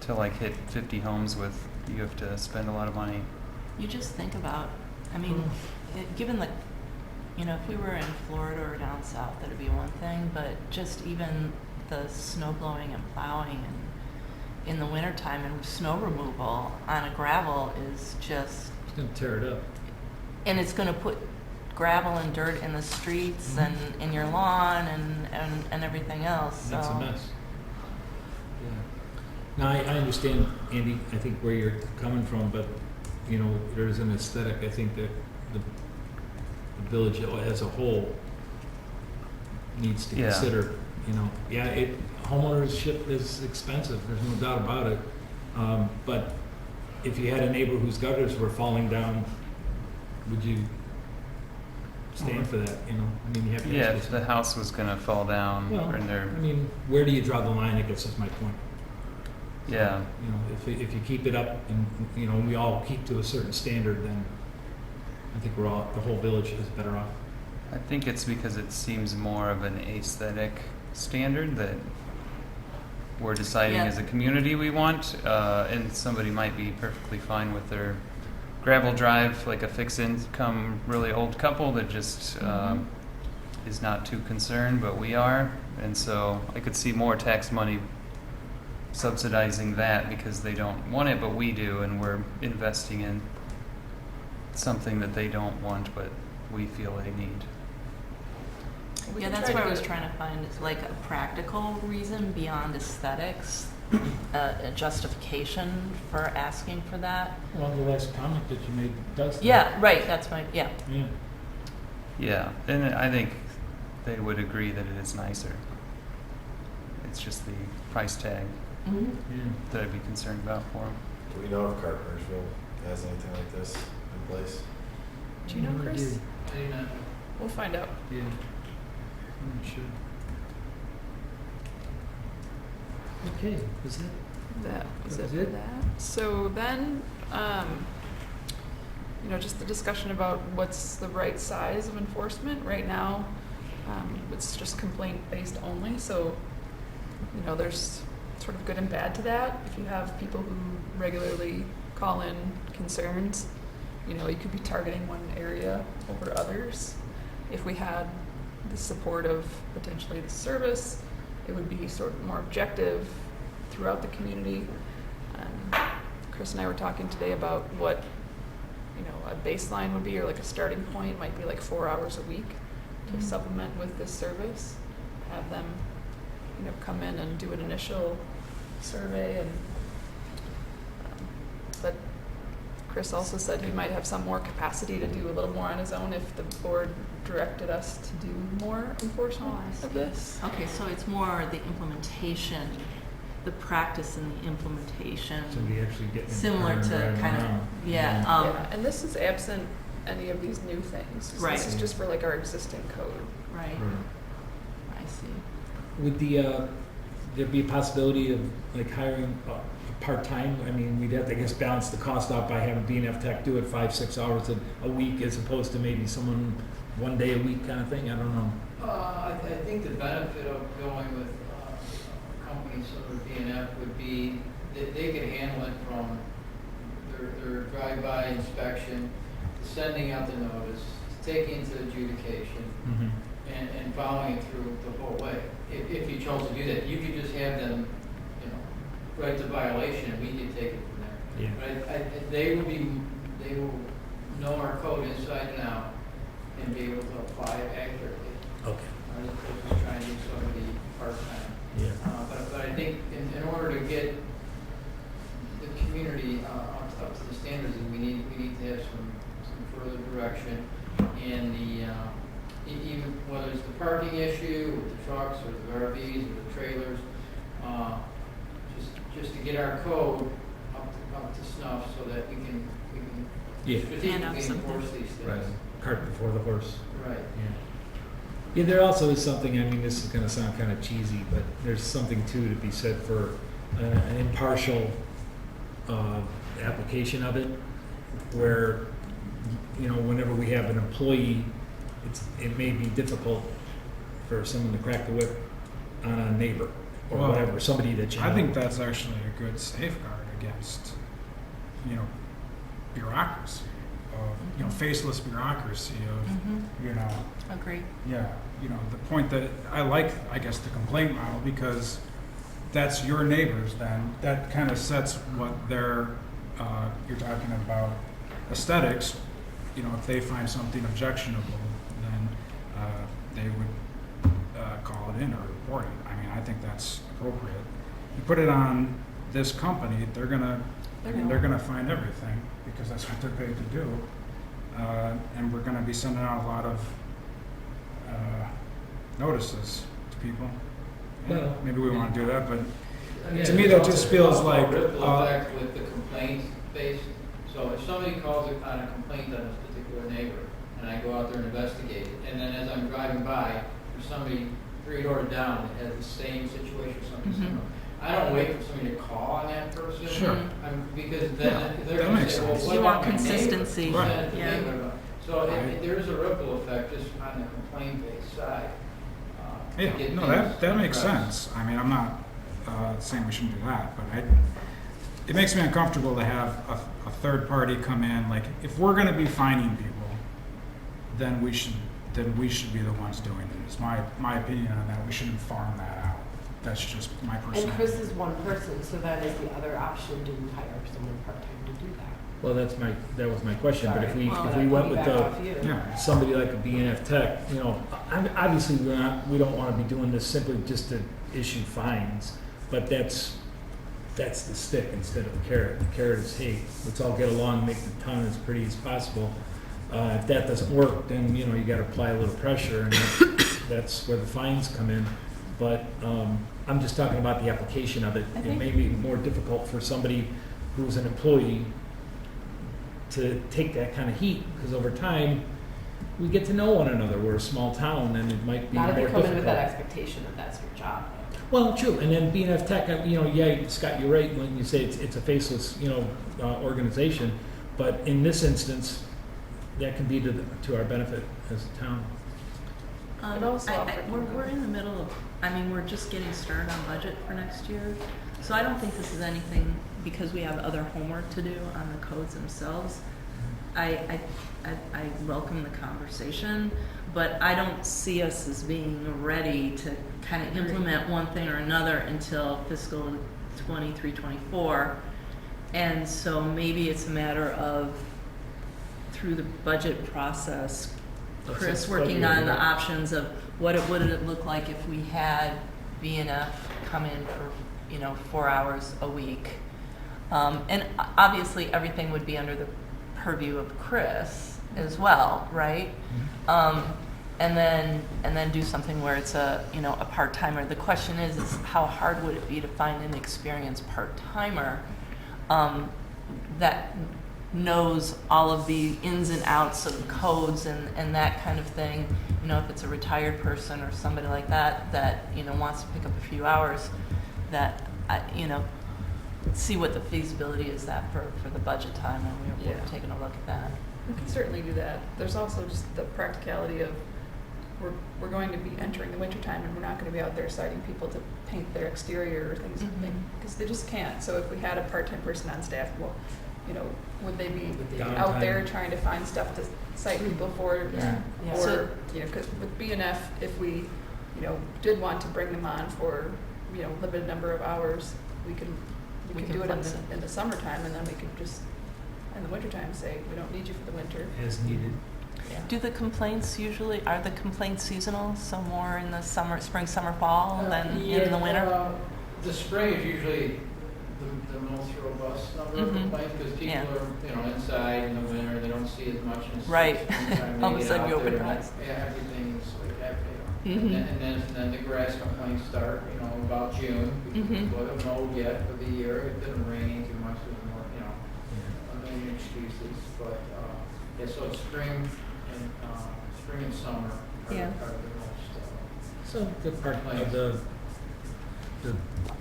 to like hit 50 homes with, you have to spend a lot of money. You just think about, I mean, given the, you know, if we were in Florida or down south, that'd be one thing, but just even the snow blowing and plowing and in the wintertime and snow removal on a gravel is just... It's going to tear it up. And it's going to put gravel and dirt in the streets and in your lawn and everything else. That's so. a mess. Yeah. Now, I understand, Andy, I think where you're coming from, but, you know, there's an aesthetic, I think, that the village as a whole needs to consider, you know. Yeah, homeownership is expensive, there's no doubt about it. But if you had a neighbor whose gutters were falling down, would you stand for that, you know? I mean, you have to ask If yourself. the house was gonna fall down, Well, or I mean, where do you draw the line? I guess is my point. yeah. You know, if you keep it up and, you know, we all keep to a certain standard, then I think the whole village is better off. I think it's because it seems more of an aesthetic standard that we're deciding Yeah. as a community we want, and somebody might be perfectly fine with their gravel drive, like a fixed income, really old couple that just is not too concerned, but we are. And so I could see more tax money subsidizing that because they don't want it, but we do, and we're investing in something that they don't want, but we feel they need. Yeah, that's what I was trying to find, is like a practical reason beyond aesthetics, a justification for asking for that. Well, the last comment that you made does that. Yeah, right, that's my, yeah. Yeah. Yeah, and I think they would agree that it is nicer. It's just the price tag Mhm. Yeah. that I'd be concerned about for them. Do we know if Carpentersville has anything like this in place? Do you know, No Chris? idea. We'll find out. Yeah. I'm sure. Okay, was that? That was That it was for it? that. So then, just the discussion about what's the right size of enforcement. Right now, it's just complaint-based only, so, there's sort of good and bad to that. If you have people who regularly call in concerns, you could be targeting one area over others. If we had the support of potentially the service, it would be sort of more objective throughout the community. Chris and I were talking today about what, a baseline would be, or like a starting point might be like 4 hours a week to supplement with this service. Have them, come in and do an initial survey, and but Chris also said he might have some more capacity to do a little more on his own if the board directed us to do more enforcement of this. Okay, so it's more the implementation, the practice and the implementation. So we actually get in the Similar car and to drive kind of, around. yeah. Yeah, and this is absent any of these new things. Right. This is just for like our existing code. Right, Right. I see. Would there be a possibility of like hiring a part-time? I mean, we'd have to, I guess, balance the cost out by having BNF Tech do it 5-6 hours a week as opposed to maybe someone 1 day a week kind of thing. I don't know. I think the benefit of going with a company similar to BNF would be that they could handle it from their drive-by inspection, sending out the notice, taking to adjudication, and following it through the whole way. If you chose to do that, you could just have them, write the violation, and we could take it from there. Yeah. But they will know our code inside and out and be able to apply it accurately. Okay. As opposed to trying to do somebody part-time. Yeah. But I think in order to get the community up to the standards, we need to have some further direction in the even whether it's the parking issue with the trucks or the RVs or the trailers, just to get our code up to snuff so that we can Yeah. strategically enforce these things. Right. Cart before the horse. Right. Yeah. Yeah, there also is something, I mean, this is going to sound kind of cheesy, but there's something too to be said for an impartial application of it, where, whenever we have an employee, it may be difficult for someone to crack the whip on a neighbor or Well, whatever, somebody that I think that's actually a good safeguard against, bureaucracy, of, faceless bureaucracy of, Agree. yeah, the point that I like, I guess, the complaint model, because that's your neighbors then. That kind of sets what they're, you're talking about aesthetics, if they find something objectionable, then they would call it in or report it. I mean, I think that's appropriate. You put it on this company, they're gonna find everything, because that's what they're paid to do. And we're gonna be sending out a lot of notices to people. Well, Maybe we wanna do that, but Yeah, to me, there's that just also feels a like, ripple effect with the complaint base. So if somebody calls on a complaint on this particular neighbor, and I go out there and investigate it, and then as I'm driving by, there's somebody 3 doors down that has the same situation, something similar. I don't wait for somebody to call on that person. Sure. Because then they're that going to makes say, well, sense. what You about want my neighbor? consistency. Who Right. sent it to Yeah. me? So Right. there's a ripple effect just on the complaint-based side. yeah, no, that makes sense. I mean, I'm not saying we shouldn't do that, but it makes me uncomfortable to have a third party come in. Like, if we're gonna be fining people, then we should be the ones doing it. It's my opinion on that. We shouldn't farm that out. That's just my personal. And Chris is one person, so that is the other option. Do we hire someone part-time to do that? Well, that was my question, but if we Sorry. went with Back off you. somebody like a B&F Tech, obviously we don't want to be doing this simply just to issue fines, but that's the stick instead of the carrot. The carrot is, hey, let's all get along and make the town as pretty as possible. If that doesn't work, then you got to apply a little pressure, and that's where the fines come in. But I'm just talking about the application of it. It may be more difficult for somebody who's an employee to take that kind of heat, because over time we get to know one another. We're a small town, and it might be Not if more you come difficult. in with that expectation that that's your job. Well, true, and then B&F Tech, yeah, Scott, you're right when you say it's a faceless, organization, but in this instance, that can be to our benefit as a town. We're in the middle of, we're just getting started on budget for next year. So I don't think this is anything, because we have other homework to do on the codes themselves. I welcome the conversation, but I don't see us as being ready to kind of implement one thing or another until fiscal 23, 24. And so maybe it's a matter of, through the budget process, Chris working on the options of what would it look like if we had B&F come in for 4 hours a week, and obviously everything would be under the purview of Chris as well, right? And then do something where it's a part-timer. The question is how hard would it be to find an experienced part-timer that knows all of the ins and outs of codes and that kind of thing. If it's a retired person or somebody like that wants to pick up a few hours, that see what the feasibility is that for the budget time, and we're taking a look at that. We can certainly do that. There's also just the practicality of we're going to be entering the wintertime, and we're not going to be out there citing people to paint their exterior or things, because they just can't. So if we had a part-time person on staff, would they be out there trying to find stuff to cite people for? Or, because with B&F, if we, did want to bring them on for, limited number of hours, we can do it in the summertime, and then we could just, in the wintertime, say, we don't need you for the winter. As needed. Do the complaints are the complaints seasonal, so more in the spring, summer, fall than in the winter? The spring is usually the most robust number of complaints, because people are, inside in the winter, they don't see as much in the springtime. All of a sudden you open your eyes. Everything's like that, and then the grass complaints start, about June. People don't know yet for the year. It didn't rain too much, there's more, a million excuses, but so it's spring and summer are the most. So the part of the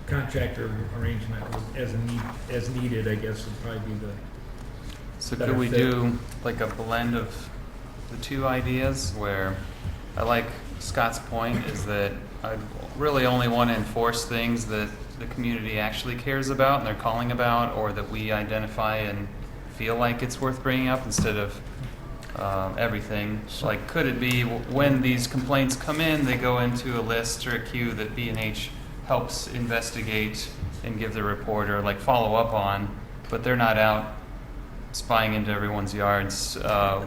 contractor arrangement as needed, I guess, would probably be the. So could we do like a blend of the two ideas, where I like Scott's point is that I really only want to enforce things that the community actually cares about and they're calling about, or that we identify and feel like it's worth bringing up, instead of everything. Like, could it be when these complaints come in, they go into a list or a queue that B&H helps investigate and give the report or like follow up on, but they're not out spying into everyone's yards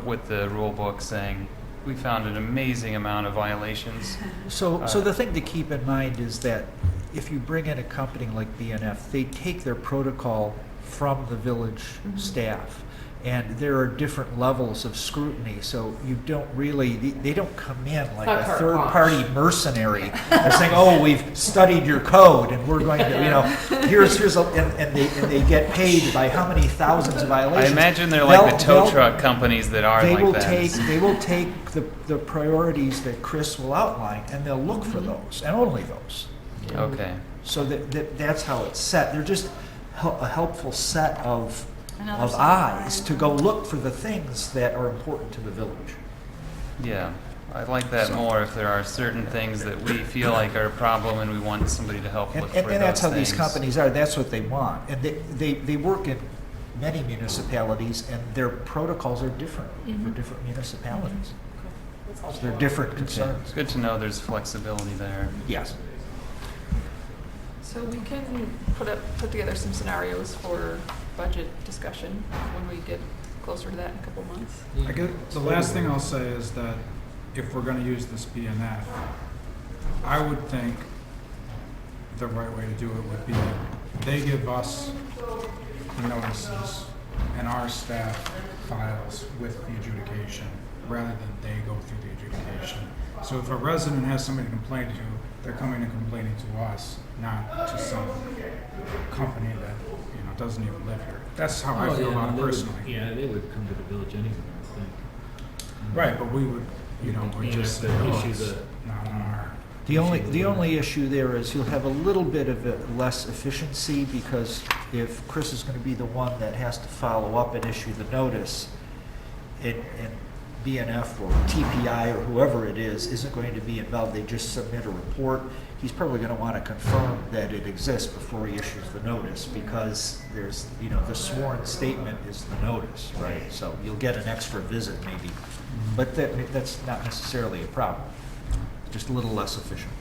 with the rule book saying, we found an amazing amount of violations. So the thing to keep in mind is that if you bring in a company like B&F, they take their protocol from the village staff. And there are different levels of scrutiny, so you don't really, they don't come in like a third-party mercenary and saying, oh, we've studied your code and we're going to, here's and they get paid by how many thousands of violations. I imagine they're like the tow truck companies that are like that. They will take the priorities that Chris will outline, and they'll look for those, and only those. Okay. So that's how it's set. They're just a helpful set of eyes to go look for the things that are important to the village. Yeah. I like that more if there are certain things that we feel like are a problem and we want somebody to help look for those And that's how these things. companies are, that's what they want. And they work in many municipalities, and their protocols are different for different municipalities. So they're different concerns. It's good to know there's flexibility there. Yes. So we can put together some scenarios for budget discussion when we get closer to that in a couple months. I guess the last thing I'll say is that if we're gonna use this BNF, I would think the right way to do it would be, they give us the notices and our staff files with the adjudication, rather than they go through the adjudication. So if a resident has somebody to complain to, they're coming and complaining to us, not to some company that, doesn't even live here. That's how I feel about it personally. Yeah, they would come to the village anyway, I think. Right, but we would, we just say, oh, issue it's the- not on our. The only issue there is you'll have a little bit of less efficiency, because if Chris is going to be the one that has to follow up and issue the notice, and BNF or TPI or whoever it is isn't going to be involved, they just submit a report, he's probably going to want to confirm that it exists before he issues the notice, because there's, the sworn statement is the notice, right? So you'll get an extra visit maybe, but that's not necessarily a problem. Just a little less efficient.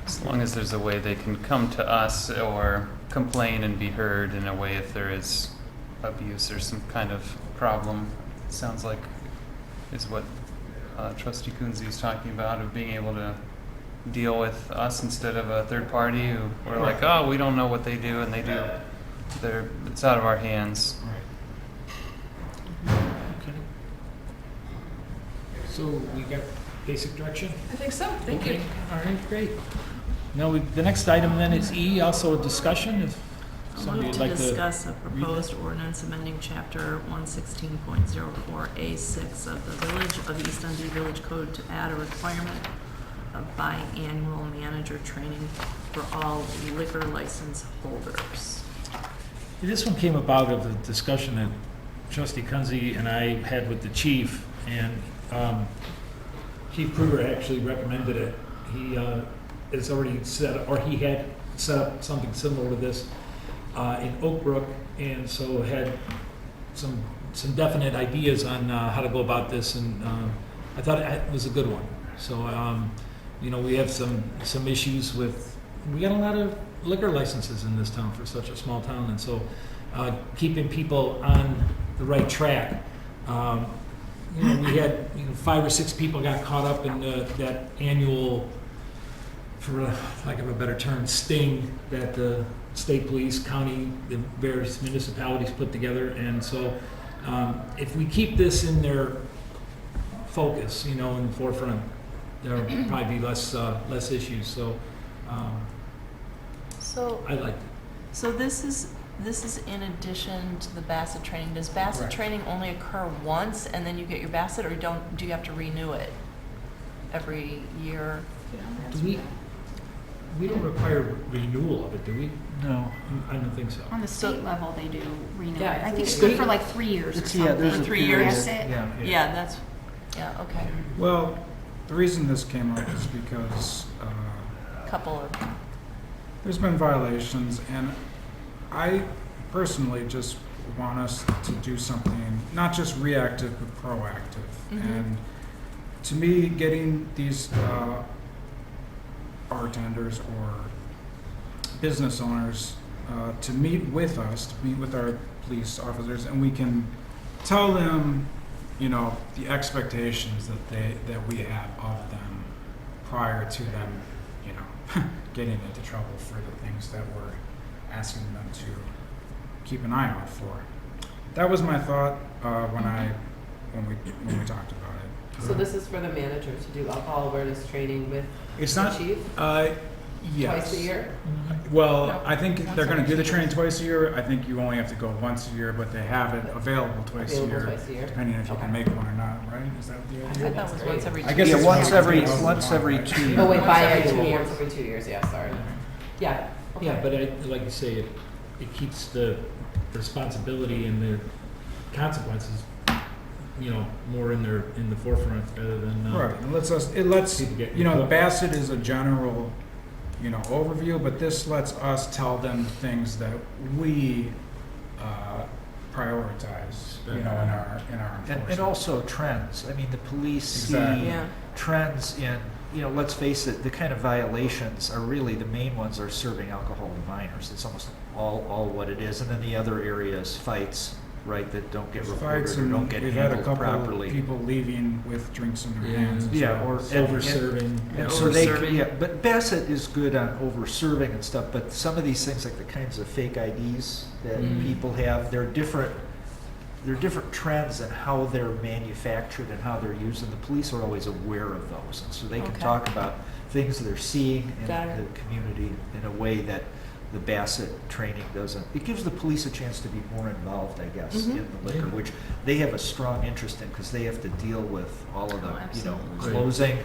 As long as there's a way they can come to us or complain and be heard in a way if there is abuse or some kind of problem, it sounds like is what Trustee Kunze is talking about, of being able to deal with us instead of a third party who we're like, oh, we don't know what they do, and they do. It's out of our hands. Okay. So we got basic direction? I think so, thank you. All right, great. Now, the next item then is E, also a discussion. If somebody Move would to like discuss a read proposed ordinance amending chapter 116.04A6 of the Village of East Dundee Village Code to add a requirement of biannual manager training for all liquor license holders. This one came about of a discussion that Trustee Kunze and I had with the chief, and Chief Kruger actually recommended it. He has already set, or he had set up something similar to this in Oak Brook, and so had some definite ideas on how to go about this, and I thought it was a good one. So, we have some issues with, we got a lot of liquor licenses in this town for such a small town, and so keeping people on the right track. We had 5 or 6 people got caught up in that annual, for lack of a better term, sting that the state police, county, the various municipalities put together. And so if we keep this in their focus, in the forefront, there'll probably be less issues. So I liked it. So this is in addition to the Bassett training. Does Bassett Correct. training only occur once and then you get your Bassett, or do you have to renew it every year? We don't require renewal of it, do we? No. I don't think so. On the state level, they do renew Yeah, it. I think it's state- good for like 3 years or It's, something. there's a 3 period. years? That's it. Yeah. Okay. Well, the reason this came up is because Couple of, there's been violations, and I personally just want us to do something, not just reactive, but proactive. And to me, getting these bartenders or business owners to meet with us, to meet with our police officers, and we can tell them, the expectations that we have of them prior to them, getting into trouble for the things that we're asking them to keep an eye out for. That was my thought when we talked about it. So this is for the manager to do alcohol awareness training with It's the not. chief Yes. twice a year? Well, No, I think they're going to do the training twice a year. I think you only have to go once a year, but they have it available twice a Available year, twice a year? depending if you can Okay. make one or not. Right? Is that the I idea? thought that was once every 2 I guess years. it's once every 2001, once every right? 2 years. Oh, wait, Once biannual, every 2 once years. every 2 years, yeah, sorry. Yeah, okay. Yeah, but like you say, it keeps the responsibility and the consequences more in the forefront rather than. Right, and it lets, People get- Bassett is a general, overview, but this lets us tell them things that we, prioritize, in our enforcement. And also trends. I mean, the police Exactly. see Yeah. trends in, let's face it, the kind of violations are really, the main ones are serving alcohol to minors. It's almost all what it is. And then the other areas, fights, right, that don't get reported Fights, or don't and get we've had a handled couple of properly. people leaving with drinks in their Yeah. hands. as Yeah, well. or Over-serving. And so they, Over-serving. yeah, but Bassett is good on over-serving and stuff, but some of these things, like the kinds of fake IDs that people have, they're different trends in how they're manufactured and how they're used, and the police are always aware of those. And so they can Okay. talk about things they're seeing in Got it. the community in a way that the Bassett training doesn't. It gives the police a chance to be more involved, I guess, Mhm. in the liquor, which they have a strong interest in because they have to deal with all of the, Oh, absolutely. closing.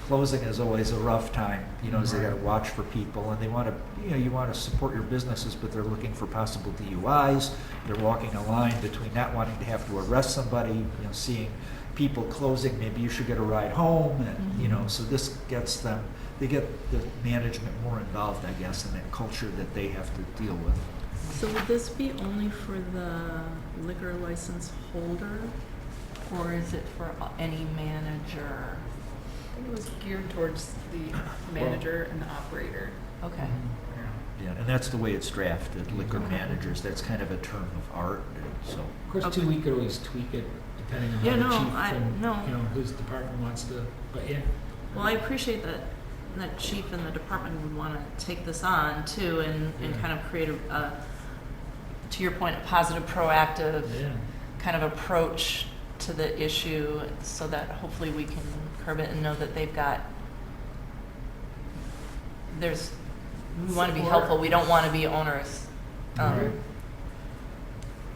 Closing is always a rough time, as they got to watch for people, and they want to, you want to support your businesses, but they're looking for possible DUIs. They're walking a line between not wanting to have to arrest somebody, seeing people closing, maybe you should get a ride home, and, so this gets them, they get the management more involved, I guess, in that culture that they have to deal with. So would this be only for the liquor license holder, or is it for any manager? I think it was geared towards the manager and the operator. Okay. Yeah, and that's the way it's drafted, liquor managers, that's kind of a term of art, so. Of course, Okay. too, we could always tweak it depending on Yeah, how the no, chief and, no. his department wants to, but yeah. Well, I appreciate that chief and the department would want to take this on too, and kind of create to your point, a positive, proactive Yeah. kind of approach to the issue, so that hopefully we can curb it and know that they've got. We want to be Support. helpful. We don't want to be onerous. Right.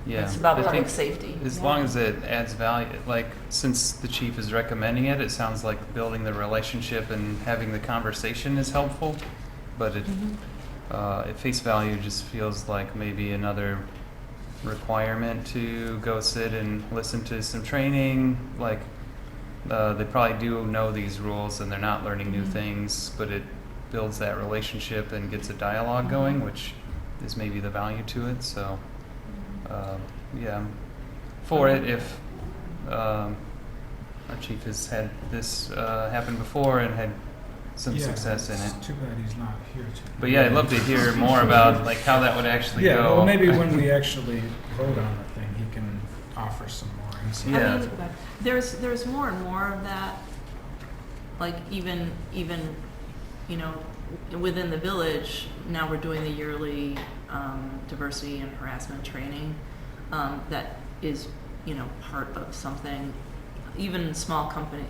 Yeah. It's about I public think safety. As long as it adds value, like, since the chief is recommending it, it sounds like building the relationship and having the conversation is helpful. But it, at face value, just feels like maybe another requirement to go sit and listen to some training. Like, they probably do know these rules and they're not learning new things, but it builds that relationship and gets a dialogue going, which is maybe the value to it. So, yeah, I'm for it if our chief has had this happen before and had some Yeah, success in it. It's too bad he's not here to. But yeah, I'd love to hear more about like how that would actually Yeah, go. well, maybe when we actually vote on the thing, he can offer some more insight. Yeah. I mean, there's more and more of that, like even within the village. Now we're doing the yearly diversity and harassment training that is part of something. Even small company,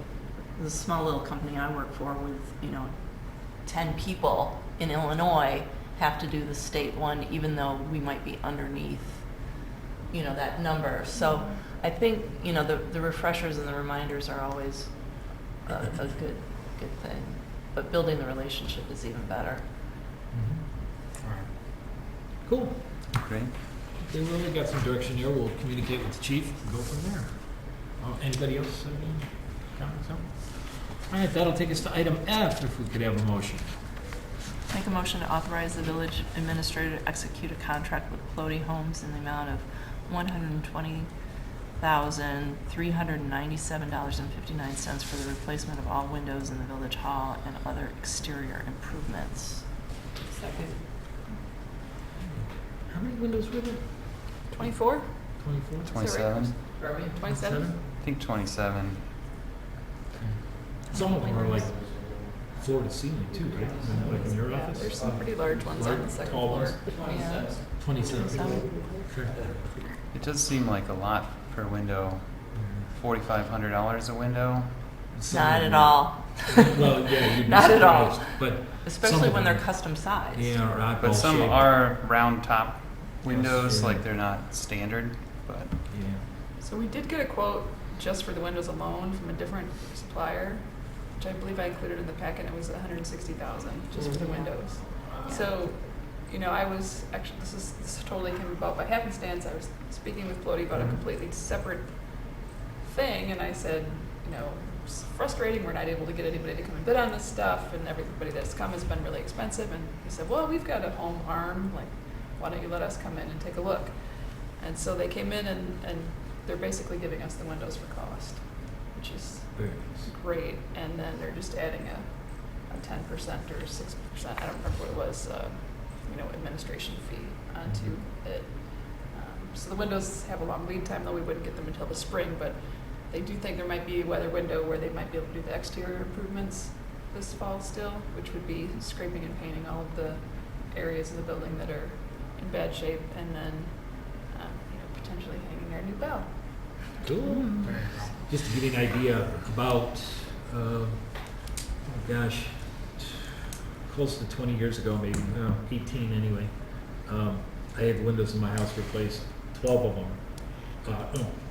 the small little company I work for with 10 people in Illinois have to do the state one, even though we might be underneath that number. So I think the refreshers and the reminders are always a good thing, but building the relationship is even better. All right. Cool. Great. Okay, well, we got some direction here. We'll communicate with the chief and go from there. Anybody else have any comments? No? All right, that'll take us to item F, if we could have a motion. Make a motion to authorize the village administrator to execute a contract with Plody Homes in the amount of $120,397.59 for the replacement of all windows in the village hall and other exterior improvements. Second. How many windows were there? 24? 24? 27. 27? I think 27. Some of them are like floor to ceiling too, right? Isn't that like in your Yeah, office? there's some pretty large ones on the second Tall floor. ones? Yeah. 27. Sure. It does seem like a lot per window. $4,500 a window. Not at all. Well, yeah, you'd be Not at all. surprised, but some Especially of when they're them- custom sized. Yeah, or But oddball some shaped. are round top windows, Yeah. like they're not standard. But Yeah. So we did get a quote just for the windows alone from a different supplier, which I believe I included in the packet. It was $160,000 just for the windows. So, I was actually this totally came about by happenstance. I was speaking with Plody about a completely separate thing, and I said, you know, it's frustrating, we're not able to get anybody to come and bid on this stuff, and everybody that's come has been really expensive. And he said, well, we've got a home arm, like, why don't you let us come in and take a look? And so they came in, and they're basically giving us the windows for cost, which is Very nice. great. And then they're just adding a 10% or 6%, I don't remember what it was, administration fee onto it. So the windows have a long lead time, though we wouldn't get them until the spring, but they do think there might be a weather window where they might be able to do the exterior improvements this fall still, which would be scraping and painting all of the areas of the building that are in bad shape, and then potentially hanging our new bell. Cool. Just to give you an idea, about, close to 20 years ago, maybe, 18 anyway, I had windows in my house replaced, 12 of them,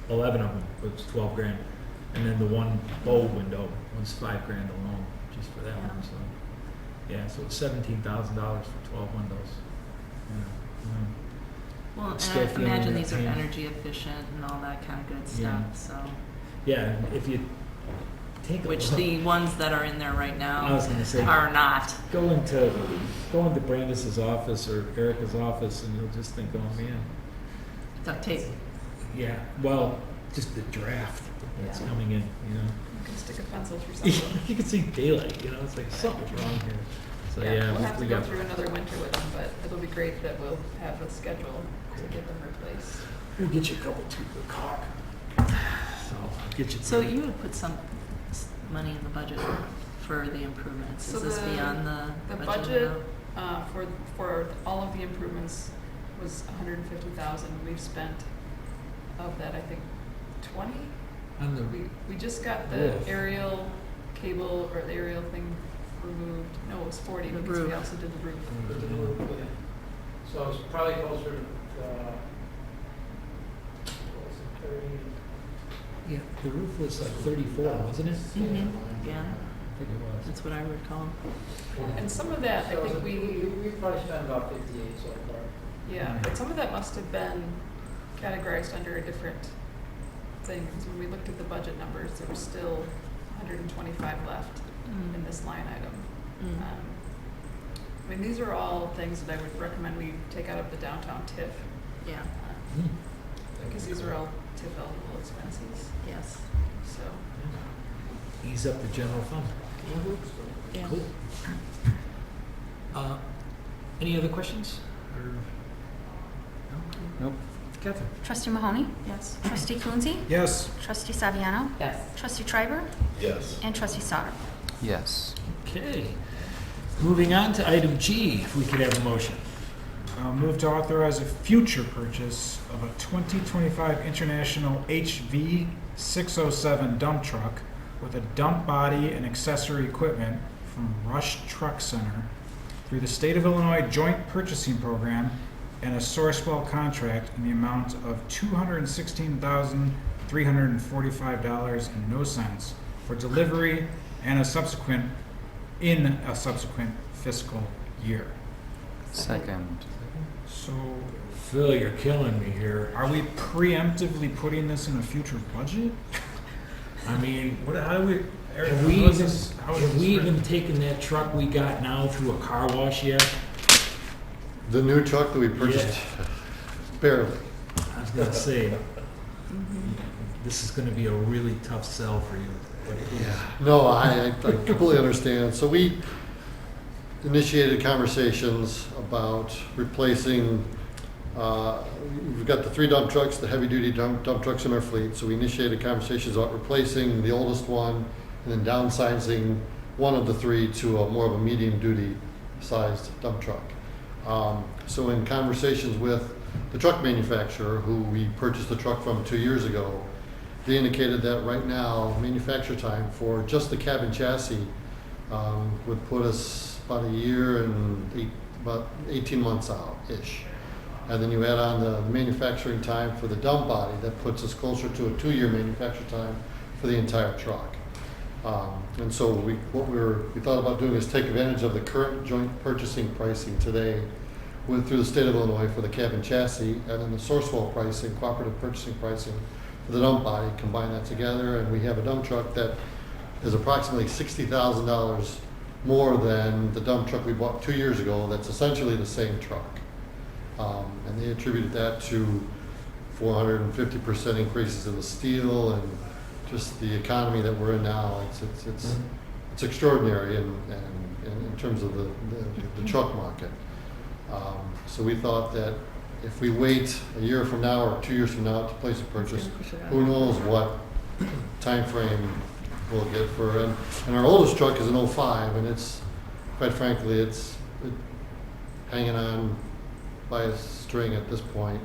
11 of them, it was 12 grand. And then the one bow window was $5 grand alone, just for that one, so. Yeah, so it's $17,000 for 12 windows. Yeah. Well, Still and I feeling imagine that these are pain. energy efficient and all that kind of good Yeah. stuff, so. Yeah, if you take a Which look, the ones that are in there right now I was gonna say, are not. go into Brandis's office or Erica's office, and you'll just think, oh man, Duct tape. yeah. Well, just the draft that's Yeah. coming in, you know. You can stick a pencil through something. You can see daylight, you know. It's like something's wrong here. So yeah, we'll have to we go got. through another winter with them, but it'll be great that we'll have a schedule to get them replaced. We'll get you a couple too good cock. So I'll get you. So you would put some money in the budget for the improvements. So Is this beyond the the budget amount? for all of the improvements was $150,000. We've spent of that, I think, 20. On the We just got the roof. aerial cable or the aerial thing removed. No, it was 40 The because we roof. also did the roof. So it's probably closer to, what was it, 30? Yeah, the roof was like 34, wasn't it? Mhm. Yeah, I think it was. that's what I recall. And some of that, I So think we probably spent about 58 so far. yeah, but some of that must have been categorized under a different thing, because when we looked at the budget numbers, there was still 125 left in this line item. Mm. I mean, these are all things that I would recommend we take out of the downtown TIF, Yeah, because these are all TIF eligible expenses, yes. so. Ease up the general fund. Yeah. Cool. Any other questions? Or no? Nope. Catherine? Trustee Mahoney? Yes. Trustee Coonsey? Yes. Trustee Saviano? Yes. Trustee Triber? Yes. And Trustee Sauter? Yes. Okay. Moving on to item G, if we could have a motion. Move to authorize a future purchase of a 2025 International HV 607 dump truck with a dump body and accessory equipment from Rush Truck Center through the State of Illinois Joint Purchasing Program and a Sourcewell contract in the amount of $216,345.00 for delivery and a subsequent fiscal year. Second. So, Phil, you're killing me here. are we preemptively putting this in a future budget? I mean, How do we? Eric, have we how is even, this- how is have this we written? even taken that truck we got now through a car wash yet? The new truck that we purchased, barely. I was gonna say, this is gonna be a really tough sell for you. But No, I completely understand. So we initiated conversations about replacing, we've got the 3 dump trucks, the heavy-duty dump trucks in our fleet. So we initiated conversations about replacing the oldest one and then downsizing one of the 3 to a more of a medium-duty sized dump truck. So in conversations with the truck manufacturer, who we purchased the truck from 2 years ago, they indicated that right now, manufacture time for just the cabin chassis would put us about a year and about 18 months out-ish. And then you add on the manufacturing time for the dump body, that puts us closer to a 2-year manufacture time for the entire truck. And so we thought about doing is take advantage of the current joint purchasing pricing today through the state of Illinois for the cabin chassis, and then the Sourcewell pricing, cooperative purchasing pricing for the dump body, combine that together, and we have a dump truck that is approximately $60,000 more than the dump truck we bought 2 years ago. That's essentially the same truck. And they attributed that to 450% increases in the steel and just the economy that we're in now. It's extraordinary in terms of the truck market. So we thought that if we wait a year from now or 2 years from now to place a purchase, who knows what time frame we'll get for. And our oldest truck is an 05, and it's, quite frankly, it's hanging on by a string at this point.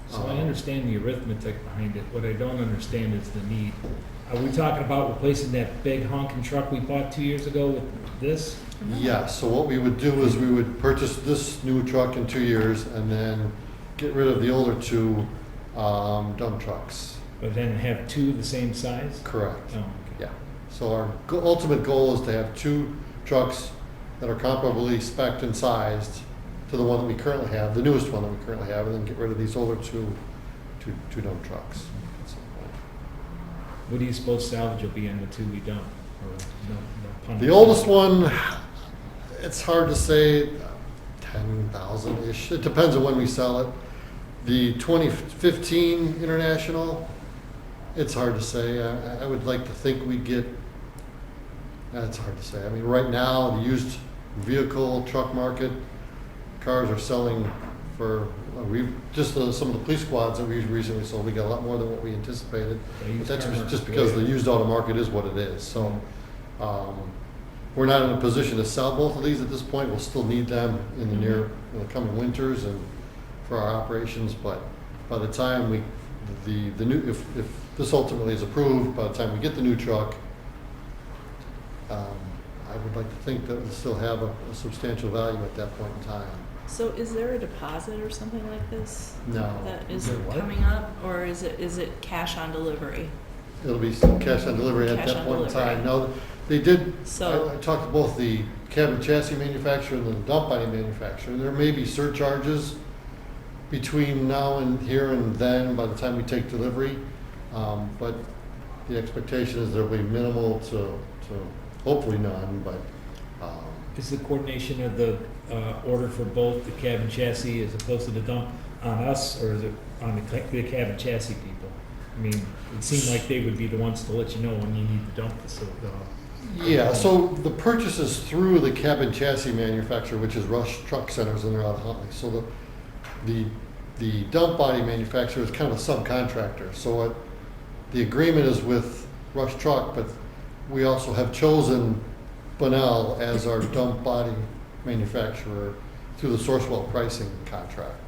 So I understand the arithmetic behind it. What I don't understand is the need. Are we talking about replacing that big honking truck we bought 2 years ago with this? Yeah, so what we would do is we would purchase this new truck in 2 years and then get rid of the older two dump trucks. But then have two the same size? Correct. Oh, okay. Yeah. So our ultimate goal is to have two trucks that are comparably spec'd and sized to the one that we currently have, the newest one that we currently have, and then get rid of these older two dump trucks. What do you suppose salvage will be in the two we dump? Or no pun The oldest one, it's hard to say, 10,000-ish. It depends on when we sell it. The 2015 International, it's hard to say. I would like to think we'd get, it's hard to say. I mean, right now, the used vehicle truck market, cars are selling for, some of the police squads that we recently sold, we got a lot more than what we anticipated. But that's just because the used auto market is what it is. So we're not in a position to sell both of these at this point. We'll still need them in the coming winters and for our operations. But by the time the new, if this ultimately is approved, by the time we get the new truck, I would like to think that we'll still have a substantial value at that point in time. So is there a deposit or something like this? No. That is There what? coming up, or is it cash on delivery? It'll be cash on delivery at Cash that on point in delivery. time. No, they did, So- I talked to both the cab and chassis manufacturer and the dump body manufacturer. There may be surcharges between now and here and then by the time we take delivery. But the expectation is there'll be minimal to hopefully none, but Is the coordination of the order for both the cab and chassis as opposed to the dump on us, or is it on the cab and chassis people? I mean, it seemed like they would be the ones to let you know when you need the dump facility. yeah, so the purchase is through the cab and chassis manufacturer, which is Rush Truck Centers, and they're out of Huntley. So the dump body manufacturer is kind of a subcontractor. So the agreement is with Rush Truck, but we also have chosen Bunnell as our dump body manufacturer through the Sourcewell pricing contract.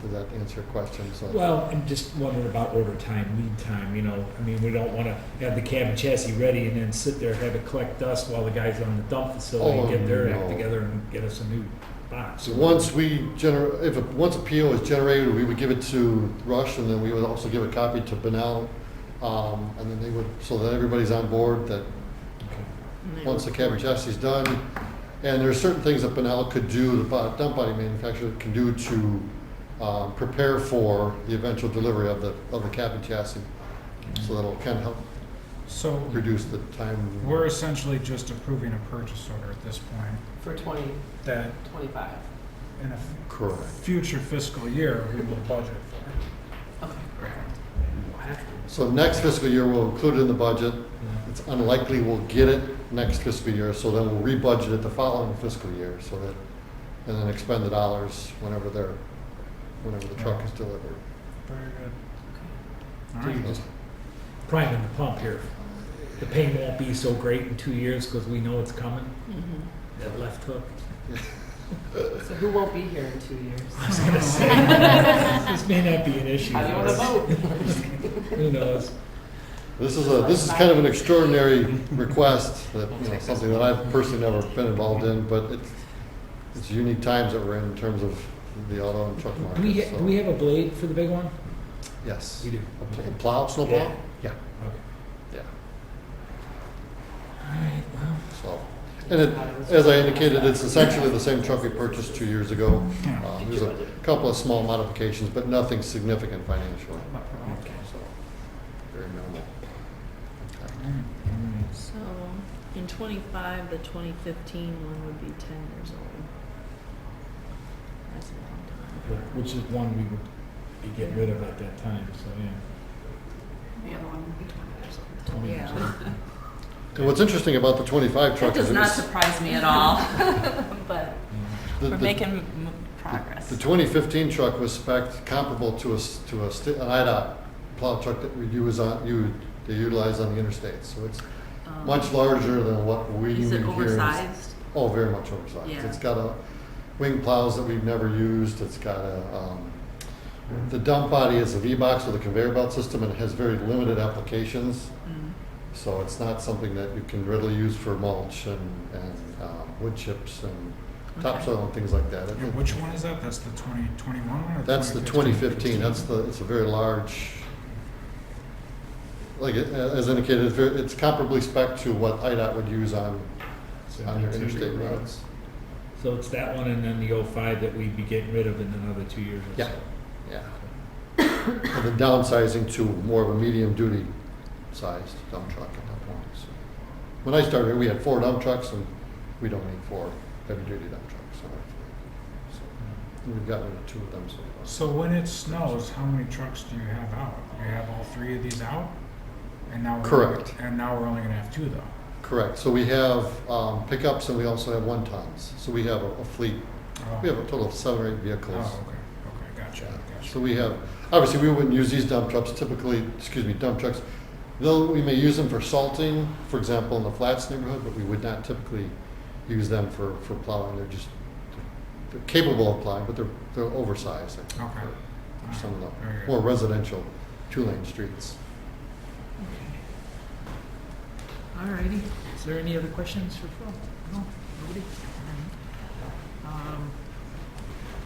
Does that answer your question? So, Well, I'm just wondering about order time, lead time, you know. I mean, we don't want to have the cab and chassis ready and then sit there, have it collect dust while the guys on the dump facility Oh, get their act no. together and get us a new box. so once a PO is generated, we would give it to Rush, and then we would also give a copy to Bunnell, and then they would, so that everybody's on board that once the cab and chassis is done, and there are certain things that Bunnell could do, the dump body manufacturer can do to prepare for the eventual delivery of the cab and chassis, so that'll kind of help So reduce the time. we're essentially just approving a purchase order at this point For 2025. that in a Correct. future fiscal year, we will budget for. Okay. So next fiscal year, we'll include it in the budget. It's unlikely we'll get it next fiscal year, so then we'll rebudget it the following fiscal year, so that, and then expend the dollars whenever the truck is delivered. Very good. All So you're right. just priming the pump here. The pain won't be so great in 2 years because we know it's coming, that left hook. So who won't be here in 2 years? I was going to say, this may not be an issue. How do you want to vote? Who knows? This is kind of an extraordinary request, that, something that I've personally never been involved in, but it's unique times that we're in terms of the auto and truck market. Do we have a blade for the big one? Yes. We do. A plow, snow plow? Yeah. Okay. Yeah. All right, well. So, and as I indicated, it's essentially the same truck we purchased 2 years ago. There's a couple of small modifications, but nothing significant financially. So, very minimal. Okay. So in 25, the 2015 one would be 10 years old. That's a long time. Which is one we would be getting rid of at that time, so yeah. The other one would be 20 years old. 20 years Yeah. old. And what's interesting about the 25 truck That is does not surprise me at all, but we're the making progress. The 2015 truck was spec'd comparable to an IDOT plow truck that we use they utilize on the interstates. So it's much larger than what we Is it would hear. oversized? Oh, very much oversized. Yeah. It's got a wing plows that we've never used. It's got the dump body is a V-box with a conveyor belt system, and it has very limited applications. So it's not something that you can readily use for mulch and wood chips and topsoil and things like that. Yeah, which one is that? That's the 2021 one? Or That's the 2015. It's a very large, like as indicated, it's comparably spec to what IDOT would use on their interstate roads. So it's that one and then the 05 that we'd be getting rid of in another 2 years or so. Yeah. And then downsizing to more of a medium duty sized dump truck at that point. So when I started, we had 4 dump trucks, and we don't need 4 heavy duty dump trucks. So we've gotten rid of 2 of them so far. So when it snows, how many trucks do you have out? You have all 3 of these out? And now Correct. And now we're only gonna have 2 though? Correct. So we have pickups, and we also have 1-tons. So we have a fleet. We have a total of 7 or 8 vehicles. Oh, okay, gotcha. So we have, obviously, we wouldn't use these dump trucks typically, dump trucks. We may use them for salting, for example, in the Flats neighborhood, but we would not typically use them for plowing. They're capable of plowing, but they're oversized. I think, Okay. for some of the Very good. more residential 2-lane streets. All righty. Is there any other questions for Phil? No? Nobody? All right.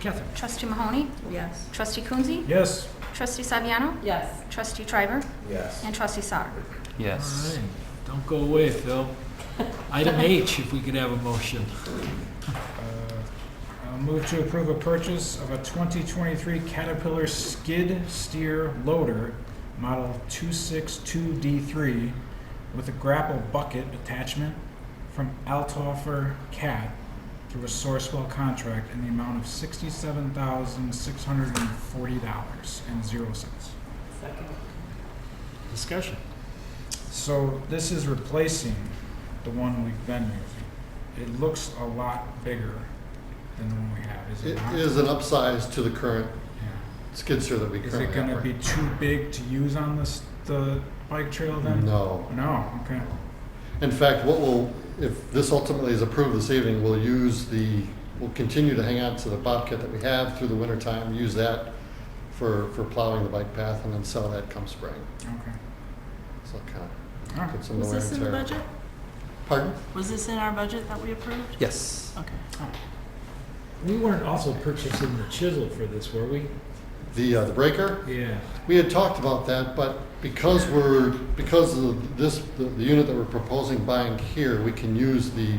Catherine? Trustee Mahoney? Yes. Trustee Coonsey? Yes. Trustee Saviano? Yes. Trustee Triber? Yes. And Trustee Sauer. Yes. All right. Don't go away, Phil. Item H, if we could have a motion. I'll move to approve a purchase of a 2023 Caterpillar skid steer loader, model 262D3, with a grapple bucket attachment from Althofer Cat through a Sourcewell contract in the amount of $67,640.00. Second. Discussion. So this is replacing the one we've been using. It looks a lot bigger than the one we have, is it It not? is an upsize to the current Yeah. skid steer that we Is currently it gonna operate. be too big to use on the bike trail then? No. No, okay. In fact, if this ultimately is approved this evening, we'll continue to hang on to the Bobcat that we have through the winter time, use that for plowing the bike path, and then sell that come spring. Okay. So kind All of right. get some Was wear this and in the tear. budget? Pardon? Was this in our budget that we approved? Yes. Okay. We weren't also purchasing the chisel for this, were we? The breaker? Yeah. We had talked about that, but because of the unit that we're proposing buying here, we can use the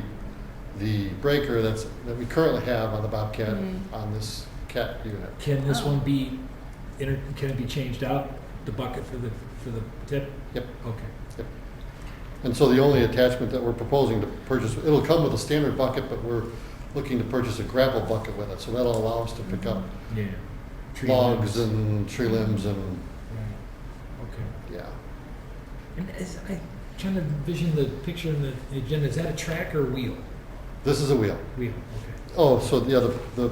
breaker that we currently have on the Bobcat on this cat unit. Can this one be, can it be changed out, the bucket for the tip? Yep. Okay. Yep. And so the only attachment that we're proposing to purchase, it'll come with a standard bucket, but we're looking to purchase a grapple bucket with it. So that'll allow us to pick up Yeah. Tree logs limbs. and tree limbs and, Right. Okay. yeah. And I trying to envision the picture in the agenda, is that a track or a wheel? This is a wheel. Wheel, okay. Oh, so yeah, the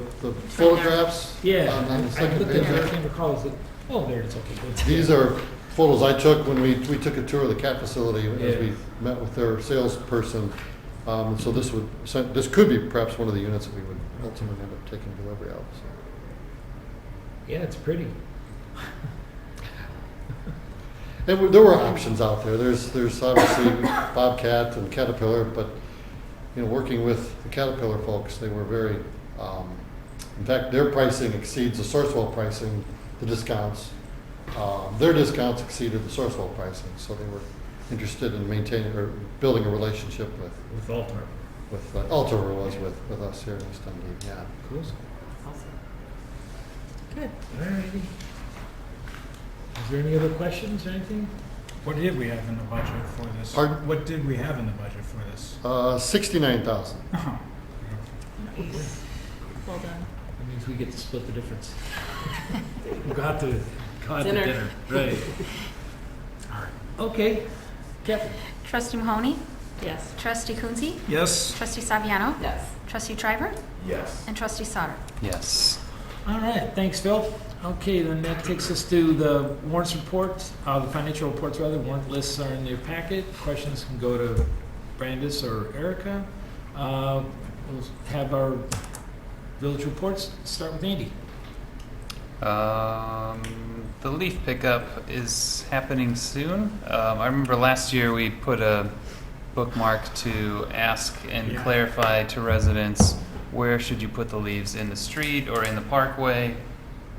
photographs Yeah, on the I second looked page at it, I there. can't recall, is it, oh, there it is, okay, good. These are photos I took when we took a tour of the cat facility as Yeah. we met with their salesperson. So this could be perhaps one of the units that we would ultimately end up taking delivery of. So. Yeah, it's pretty. And there were options out there. There's obviously Bobcat and Caterpillar, but working with the Caterpillar folks, they were very. In fact, their pricing exceeds the Sourcewell pricing, the discounts. Their discounts exceeded the Sourcewell pricing, so they were interested in maintaining or building a relationship With Altar. with Altiver was with us here in East Dundee. Yeah. Cool. Awesome. Good. All righty. Is there any other questions or anything? What did we have in the budget for this? Pardon? What did we have in the budget for this? 69,000. Oh, Nice. Well done. That means we get to split the difference. We'll go out to Dinner. dinner. Right. All right. Okay. Captain? Trustee Mahoney, Yes. Trustee Coonsey, yes. Trustee Saviano, Yes. Trustee Triber, Yes. and Trustee Sauter. Yes. All right, thanks, Phil. Okay, then that takes us to the warrants report, the financial reports rather. Warrant lists are in your packet. Questions can go to Brandis or Erica. We'll have our village reports. Start with Andy. The leaf pickup is happening soon. I remember last year we put a bookmark to ask and Yeah. clarify to residents where should you put the leaves, in the street or in the parkway,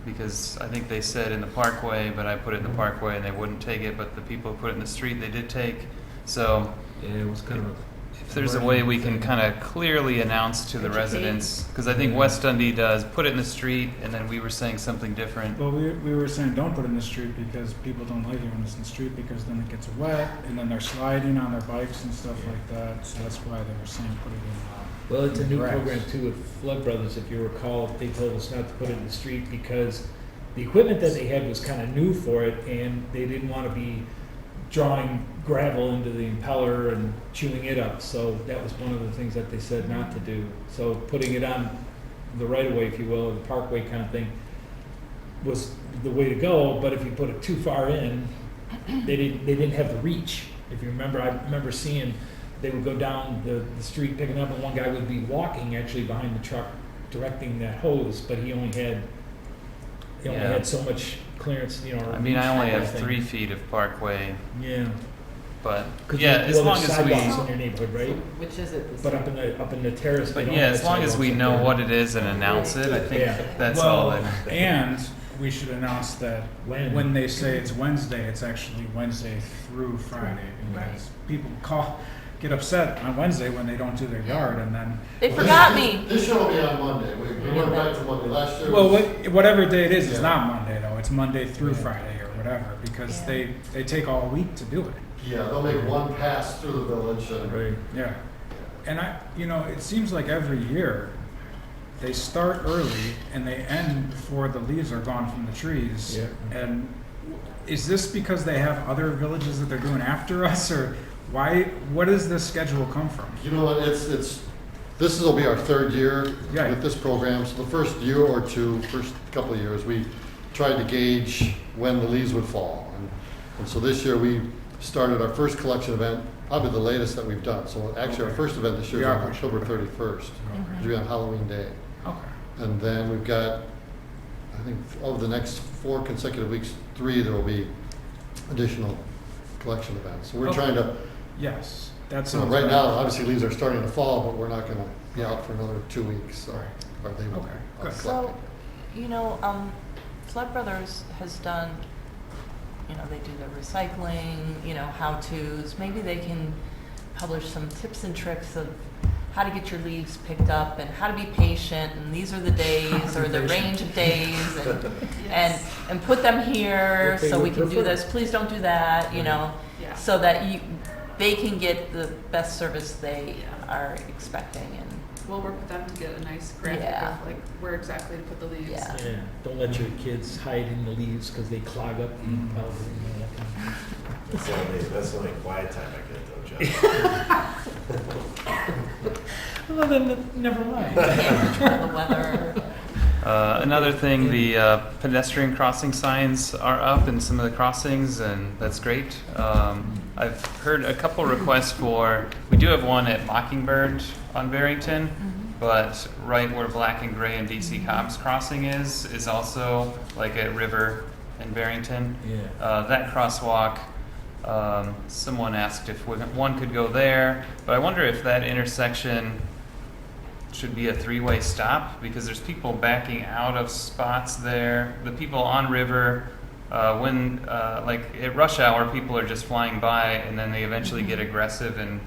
because I think they said in the parkway, but I put it in the parkway and they wouldn't take it, but the people who put it in the street they did take. So Yeah, it was kind of if there's a way we can kind of clearly announce to the Educate. residents, because I think West Dundee does, put it in the street, and then we were saying something different. Well, we were saying don't put it in the street because people don't like it when it's in the street because then it gets wet and then they're sliding on their bikes and stuff like that. So that's why they were saying put it in. Well, it's a new grass. program too with Flood Brothers. If you recall, they told us not to put it in the street because the equipment that they had was kind of new for it, and they didn't want to be drawing gravel into the impeller and chewing it up. So that was one of the things that they said not to do. So putting it on the right of way, if you will, or the parkway kind of thing, was the way to go. But if you put it too far in, they didn't have the reach. If you remember, I remember seeing they would go down the street picking up, and one guy would be walking actually behind the truck directing that hose, but he only had so much clearance, you know. I mean, I only reach have kind of 3 thing. feet of parkway, Yeah. but 'Cause yeah, well, as there's long as sidewalks we. in your neighborhood, right? Which is it? But up in the terrace, they But don't yeah, have as long as we sidewalks know up there. what it is and announce it, I think Yeah. that's all. That, And we should announce that When? when they say it's Wednesday, it's actually Wednesday through Friday. Because people get upset on Wednesday when they don't do their yard and then, They forgot me. This year will be on Monday. We went back to Monday. Last year well, was- whatever day it is, it's Yeah. not Monday though. It's Monday through Yeah. Friday or whatever because Yeah. they take all week to do it. Yeah, they'll make one pass through the village and. Right. Yeah. And it seems like every year they start early and they end before the leaves are gone from the trees. Yeah. And is this because they have other villages that they're doing after us or what does this schedule come from? You know what, this will be our third year Yeah. with this program. So the first year or two, first couple of years, we tried to gauge when the leaves would fall. And so this year we started our first collection event, probably the latest that we've done. So actually our first event this year is on October 31st. It'll be on Halloween Day. Okay. And then we've got, I think, over the next 4 consecutive weeks, 3, there will be additional collection events. So we're Okay. trying to, Yes. That's right now, obviously leaves are starting to fall, but we're not gonna be out for another 2 weeks, so. Or they will. Okay, good. So, Flood Brothers has done, they do the recycling, how-tos. Maybe they can publish some tips and tricks of how to get your leaves picked up and how to be patient, and these are the days or the range of days, and put them here What they so we would can do prefer. this. Please don't do that, Yeah. so that they can get the best service they are expecting. And We'll work with them to get a nice graphic Yeah. of like where exactly to put the leaves. Yeah. Yeah. Don't let your kids hide in the leaves because they clog up the impeller. That's the only quiet time I get though, John. Well, then never mind. the weather. Another thing, the pedestrian crossing signs are up in some of the crossings, and that's great. I've heard a couple requests we do have one at Mockingbird on Barrington, but right where Black and Gray and DC Cobb's crossing is also like at River and Barrington. Yeah. That crosswalk, someone asked if one could go there, but I wonder if that intersection should be a 3-way stop, because there's people backing out of spots there. The people on River, like at rush hour, people are just flying by, and then they eventually get aggressive and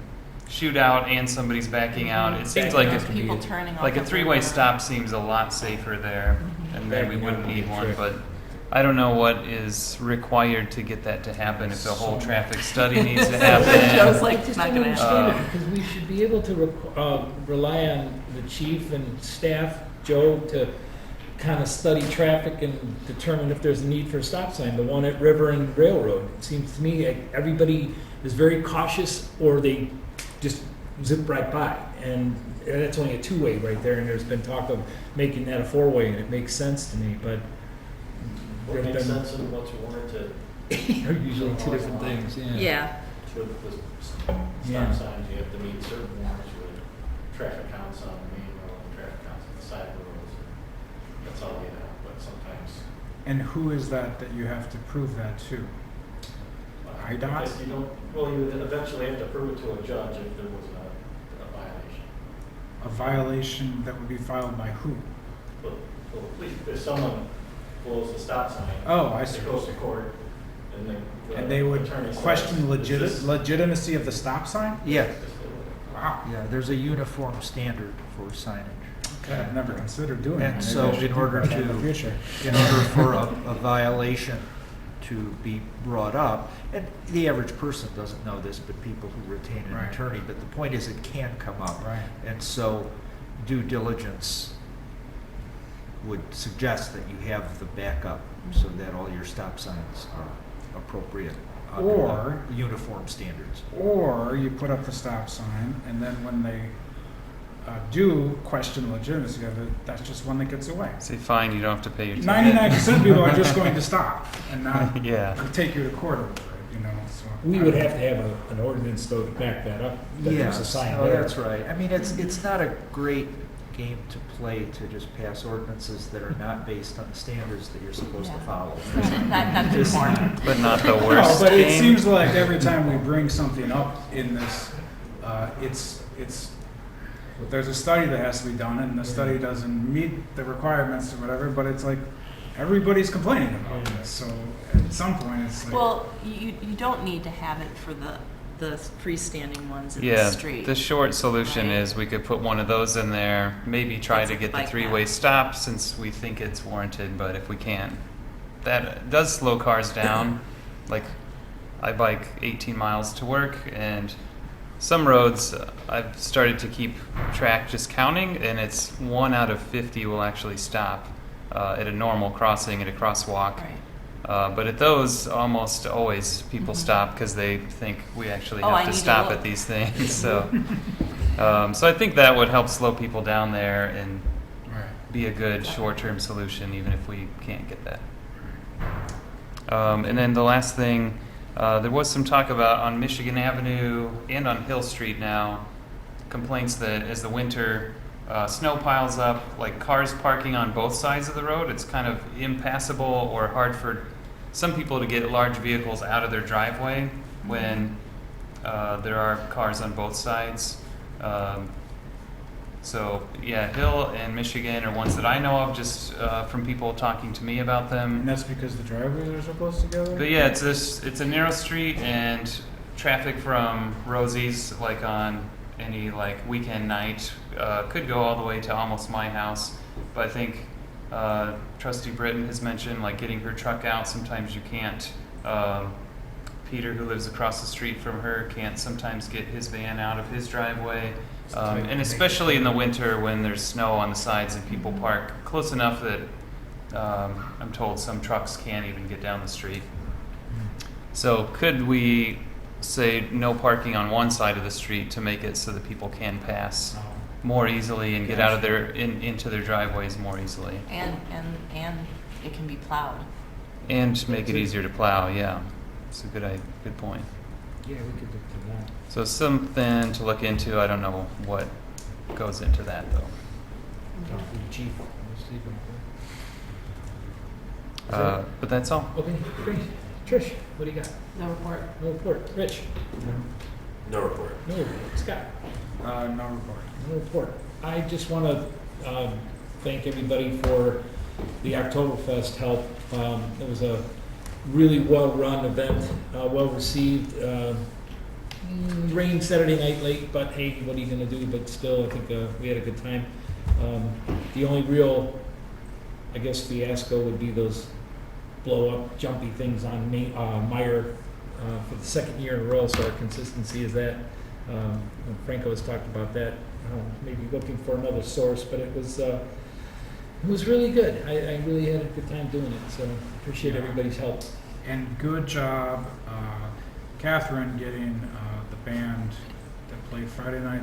shoot out, and somebody's backing out. It seems like There's people turning off a of 3-way River. stop seems a lot safer there, and then we Backing out wouldn't would be need a one. trick. But I don't know what is required to get that to happen, if the whole traffic study needs to happen. Joe's like, Just not don't gonna understand happen. it, because we should be able to rely on the chief and staff, Joe, to kind of study traffic and determine if there's a need for a stop sign. The one at River and Railroad, it seems to me like everybody is very cautious, or they just zip right by. And that's only a two-way right there, and there's been talk of making that a four-way, and it makes sense to me, but What there've makes been- sense and what's warranted. are usually two different things, yeah. Yeah. With the stop Yeah. signs, you have to meet certain warrants with traffic counts on the main road and traffic counts on the side roads. That's all you have, but sometimes. And who is that you have to prove that to? IDOT? If you don't, well, you would eventually have to prove it to a judge if there was a violation. A violation that would be filed by who? But, well, if someone blows the stop sign. Oh, I see. It goes to court, and then. And they would attorney says, question "Is this-" legitimacy of the stop sign? Yeah, Yes, they would. Wow. yeah, there's a uniform standard for signage. Okay, I've never considered doing that. And Maybe so I should in think order about that in the to- future. In order for a violation to be brought up, and the average person doesn't know this, but people who retain an Right. attorney, but the point is it can come up. Right. And so due diligence would suggest that you have the backup so that all your stop signs are appropriate under Or- the uniform standards. Or you put up the stop sign, and then when they do question the legitimacy of it, that's just one that gets away. Say, fine, you don't have to pay your ticket. 99% of people are just going to stop and not Yeah. take you to court over it, you know, so. We would have to have an ordinance though to back that up, that there's a sign oh, there. that's right. I mean, it's not a great game to play to just pass ordinances that are not based on the standards that you're supposed to Yeah. follow. Not Just- anymore. But not the No, worst but it game. seems like every time we bring something up in this, it's, there's a study that has to be done, and the study doesn't meet the requirements or whatever, but it's like, everybody's complaining about this, so at some point, it's like. Well, you don't need to have it for the freestanding ones in the Yeah, street. the short solution Right. is we could put one of those in there, maybe try That's to get the like that. three-way stop since we think it's warranted, but if we can't, that does slow cars down. Like, I bike 18 miles to work, and some roads I've started to keep track just counting, and it's 1 out of 50 will actually stop at a normal crossing, at a crosswalk. Right. But at those, almost always people stop because they think we actually Oh, I have to need to stop look. at these things. So, so I think that would help slow people down there and Right. be a good short-term solution, even if we can't get that. And then the last thing, there was some talk about on Michigan Avenue and on Hill Street now, complaints that as the winter snow piles up, like cars parking on both sides of the road, it's kind of impassable or hard for some people to get large vehicles out of their driveway when there are cars on both sides. So yeah, Hill and Michigan are ones that I know of just from people talking to me about them. And that's because the driveways are so close together? But yeah, it's a narrow street, and traffic from Rosie's, like on any like weekend night, could go all the way to almost my house. But I think Trustee Britton has mentioned like getting her truck out. Sometimes you can't. Peter, who lives across the street from her, can't sometimes get his van out of his driveway. And especially in the winter when there's snow on the sides and people park close enough that I'm told some trucks can't even get down the street. So could we say no parking on one side of the street to make it so that people can pass more easily and get out of their into their driveways more easily, And it can be plowed. and make it easier to plow? Yeah, it's a good point. Yeah, we could look to that. So something to look into. I don't know what goes into that though. Talk to the chief. We'll see about that. But that's all. Okay, great. Trish, what do you got? No report. No report. Rich? No report. No report. Scott? No report. No report. I just want to thank everybody for the Oktoberfest help. It was a really well-run event, well-received. Rained Saturday night late, but hey, what are you going to do? But still, I think we had a good time. The only real, I guess, fiasco would be those blow up jumpy things on Meyer for the second year in a row, so our consistency is that. Franco has talked about that, maybe looking for another source, but it was really good. I really had a good time doing it, so appreciate everybody's help. And good job, Catherine, getting the band that played Friday night.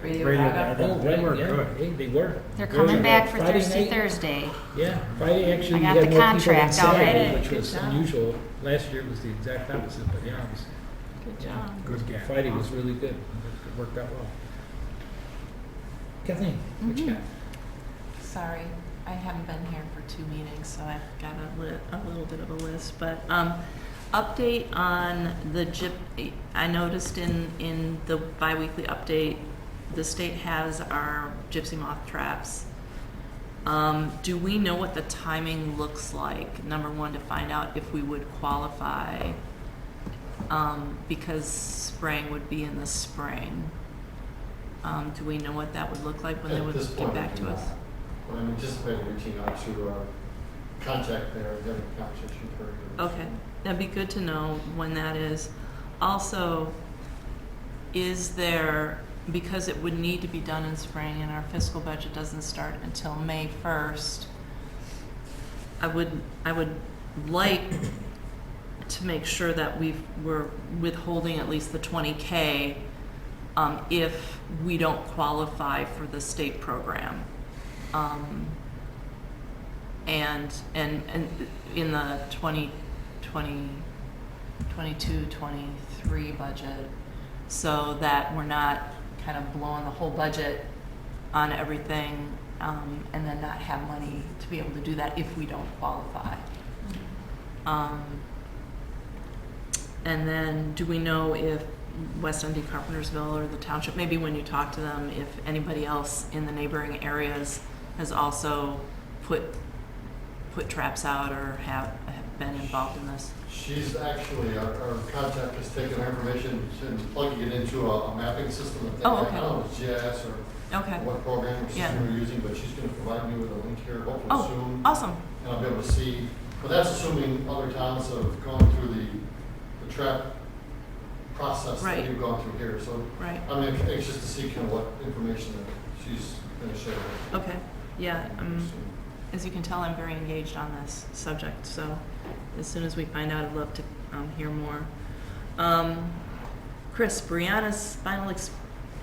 Radio Gaga. Oh, They right, were yeah. good. Hey, they were. They're Very coming good. back for Friday Thirsty night? Thursday. Yeah, Friday actually I we got had the more people than contract Saturday, already. which Good was job. unusual. Last year it was the exact opposite, but yeah, it was, Good job. Good gap. Friday was really good. It worked out well. Kathleen, what you got? Sorry, I haven't been here for 2 meetings, so I've got a little bit of a list, but update on the I noticed in the biweekly update, the state has our gypsy moth traps. Do we know what the timing looks like? Number one, to find out if we would qualify, because spraying would be in the spring. Do we know what that would look like when they would get back to us? But I'm anticipating reaching out to our contact there and having a conversation with her. Okay, that'd be good to know when that is. Also, is there, because it would need to be done in spring and our fiscal budget doesn't start until May 1st, I would like to make sure that we're withholding at least the 20K if we don't qualify for the state program. And in the 22-23 budget, so that we're not kind of blowing the whole budget on everything, and then not have money to be able to do that if we don't qualify. And then, do we know if West Dundee, Carpentersville, or the township, maybe when you talk to them, if anybody else in the neighboring areas has also put traps out or have been involved in this? She's actually, our contact has taken our information and plugging it into a mapping system that they Oh, have. okay. I don't know if it's GIS or Okay. what program or Yeah. system we're using, but she's going to provide me with a link here hopefully Oh, soon. awesome. And I'll be able to see, but that's assuming other towns have gone through the trap process Right. that you've gone through here. So Right. I'm anxious to see kind of what information that she's going to share with us. Okay. Yeah. As you can tell, I'm very engaged on this subject. So as soon as we find out, I'd love to hear more. Chris, Brianna's final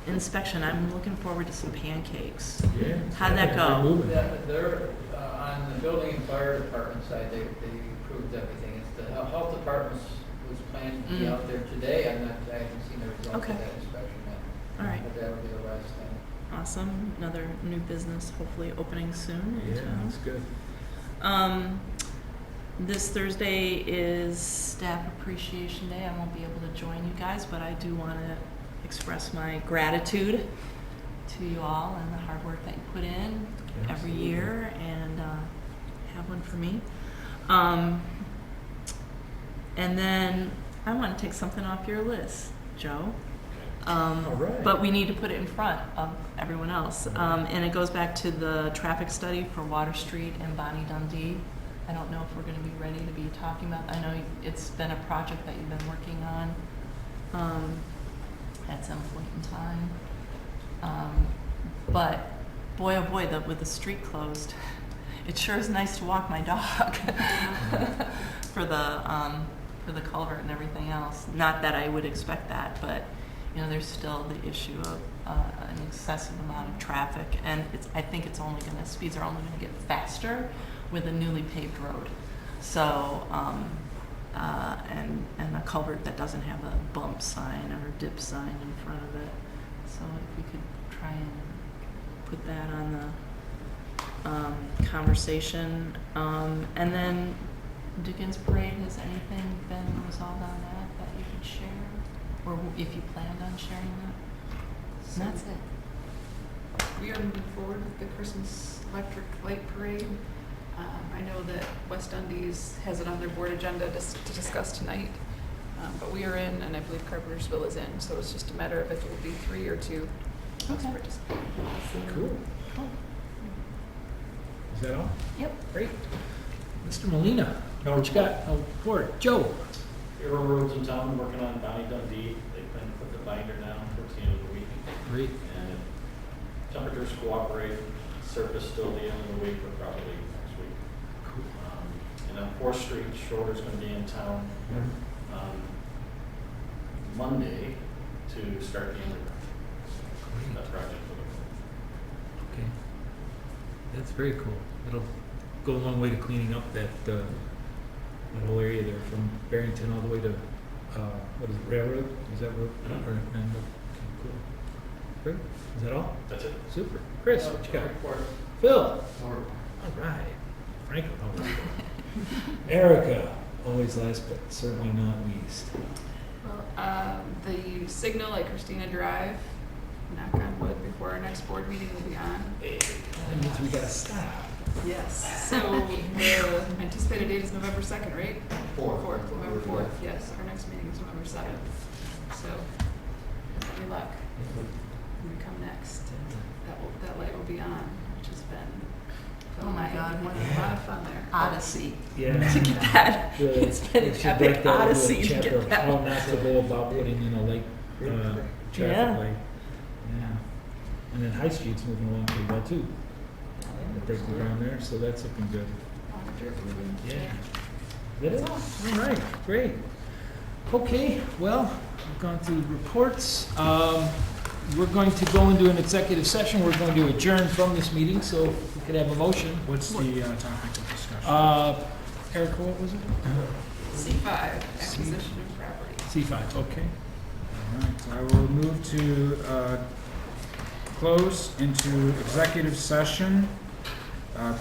inspection. I'm looking forward to some pancakes. Yeah. How'd that go? We're moving. They're, on the building and fire department side, they approved everything. It's the health department was planning to be out there today. I haven't seen the results Okay. of that inspection yet. All right. But that'll be the last thing. Awesome. Another new business hopefully opening soon. Yeah, that's good. This Thursday is Staff Appreciation Day. I won't be able to join you guys, but I do want to express my gratitude to you all and the hard work that you put in every year, and have one for me. And then I want to take something off your list, Joe. All right. But we need to put it in front of everyone else. And it goes back to the traffic study for Water Street and Bonnie Dundee. I don't know if we're going to be ready to be talking about. I know it's been a project that you've been working on at some point in time. But boy, oh boy, with the street closed, it sure is nice to walk my dog for the culvert and everything else. Not that I would expect that, but you know, there's still the issue of an excessive amount of traffic, and I think speeds are only going to get faster with a newly paved road. So, and a culvert that doesn't have a bump sign or dip sign in front of it. So if we could try and put that on the conversation. And then Dickens Parade, has anything been resolved on that you could share? Or if you planned on sharing that? And that's it. We are moving forward with the Christmas Electric Light Parade. I know that West Dundee's has it on their board agenda to discuss tonight, but we are in, and I believe Carpentersville is in, so it's just a matter of if it will be 3 or 2. Okay. Cool. Is that all? Yep. Great. Mr. Molina, What you got? Oh, board. Joe. Aero roads in town, working on Dundee. They plan to put the binder down towards the end of the week. Great. And if temperatures cooperate, surface still the end of the week, but probably next week. And on 4th Street, Schroeder's gonna be in town on Monday to start the underground. That project. Okay. That's very cool. It'll go a long way to cleaning up that whole area there from Barrington all the way to, what is it, Railroad? Is that road? Or, and, okay, cool. Great. Is that all? That's it. Super. Chris, what you got? Report. Phil? All right. Franco, always good. Erica, always last but certainly not least. Well, the signal at Christina Drive, knock on wood, before our next board meeting will be on. That means we gotta stop. Yes. So the anticipated date is November 2nd, right? 4th, November 4th, yes. Our next meeting is November 7th. So, good luck. When we come next, that light will be on, which has been, Oh my God, what a lot of fun there. odyssey Yeah. to get that. Really, It's been an we should epic write that into a odyssey to chapter get of that. How not to go about putting in a light, traffic Yeah. light. Yeah. And then High Street's moving along pretty well too. They're breaking ground there, so that's looking good. Yeah. That is all right. Great. Okay. Well, we've gone through reports. We're going to go into an executive session. We're going to adjourn from this meeting, so if we could have a motion. What's the topic of discussion? Erica, what was it? C5, acquisition of property. C5. Okay. All right, I will move to close into executive session,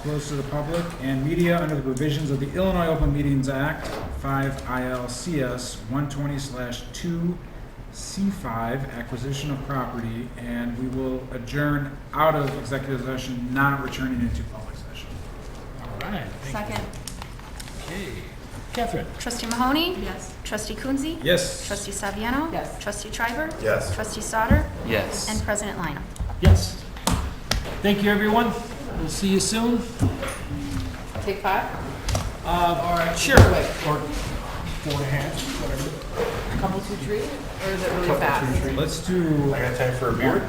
close to the public and media under the provisions of the Illinois Open Meetings Act, 5 ILCS 120/2 C5, acquisition of property, and we will adjourn out of executive session, not returning into public session. All right. Thank Second. you. Okay. Catherine. Trustee Mahoney? Yes. Trustee Coonsey? Yes. Trustee Saviano? Yes. Trustee Triber? Yes. Trustee Sauter? Yes. And President Lineham. Yes. Thank you, everyone. We'll see you soon. Take 5? Sure. Or 4.5, whatever. Couple 2 trees? Or is it really fast? Let's do I got time for a beer?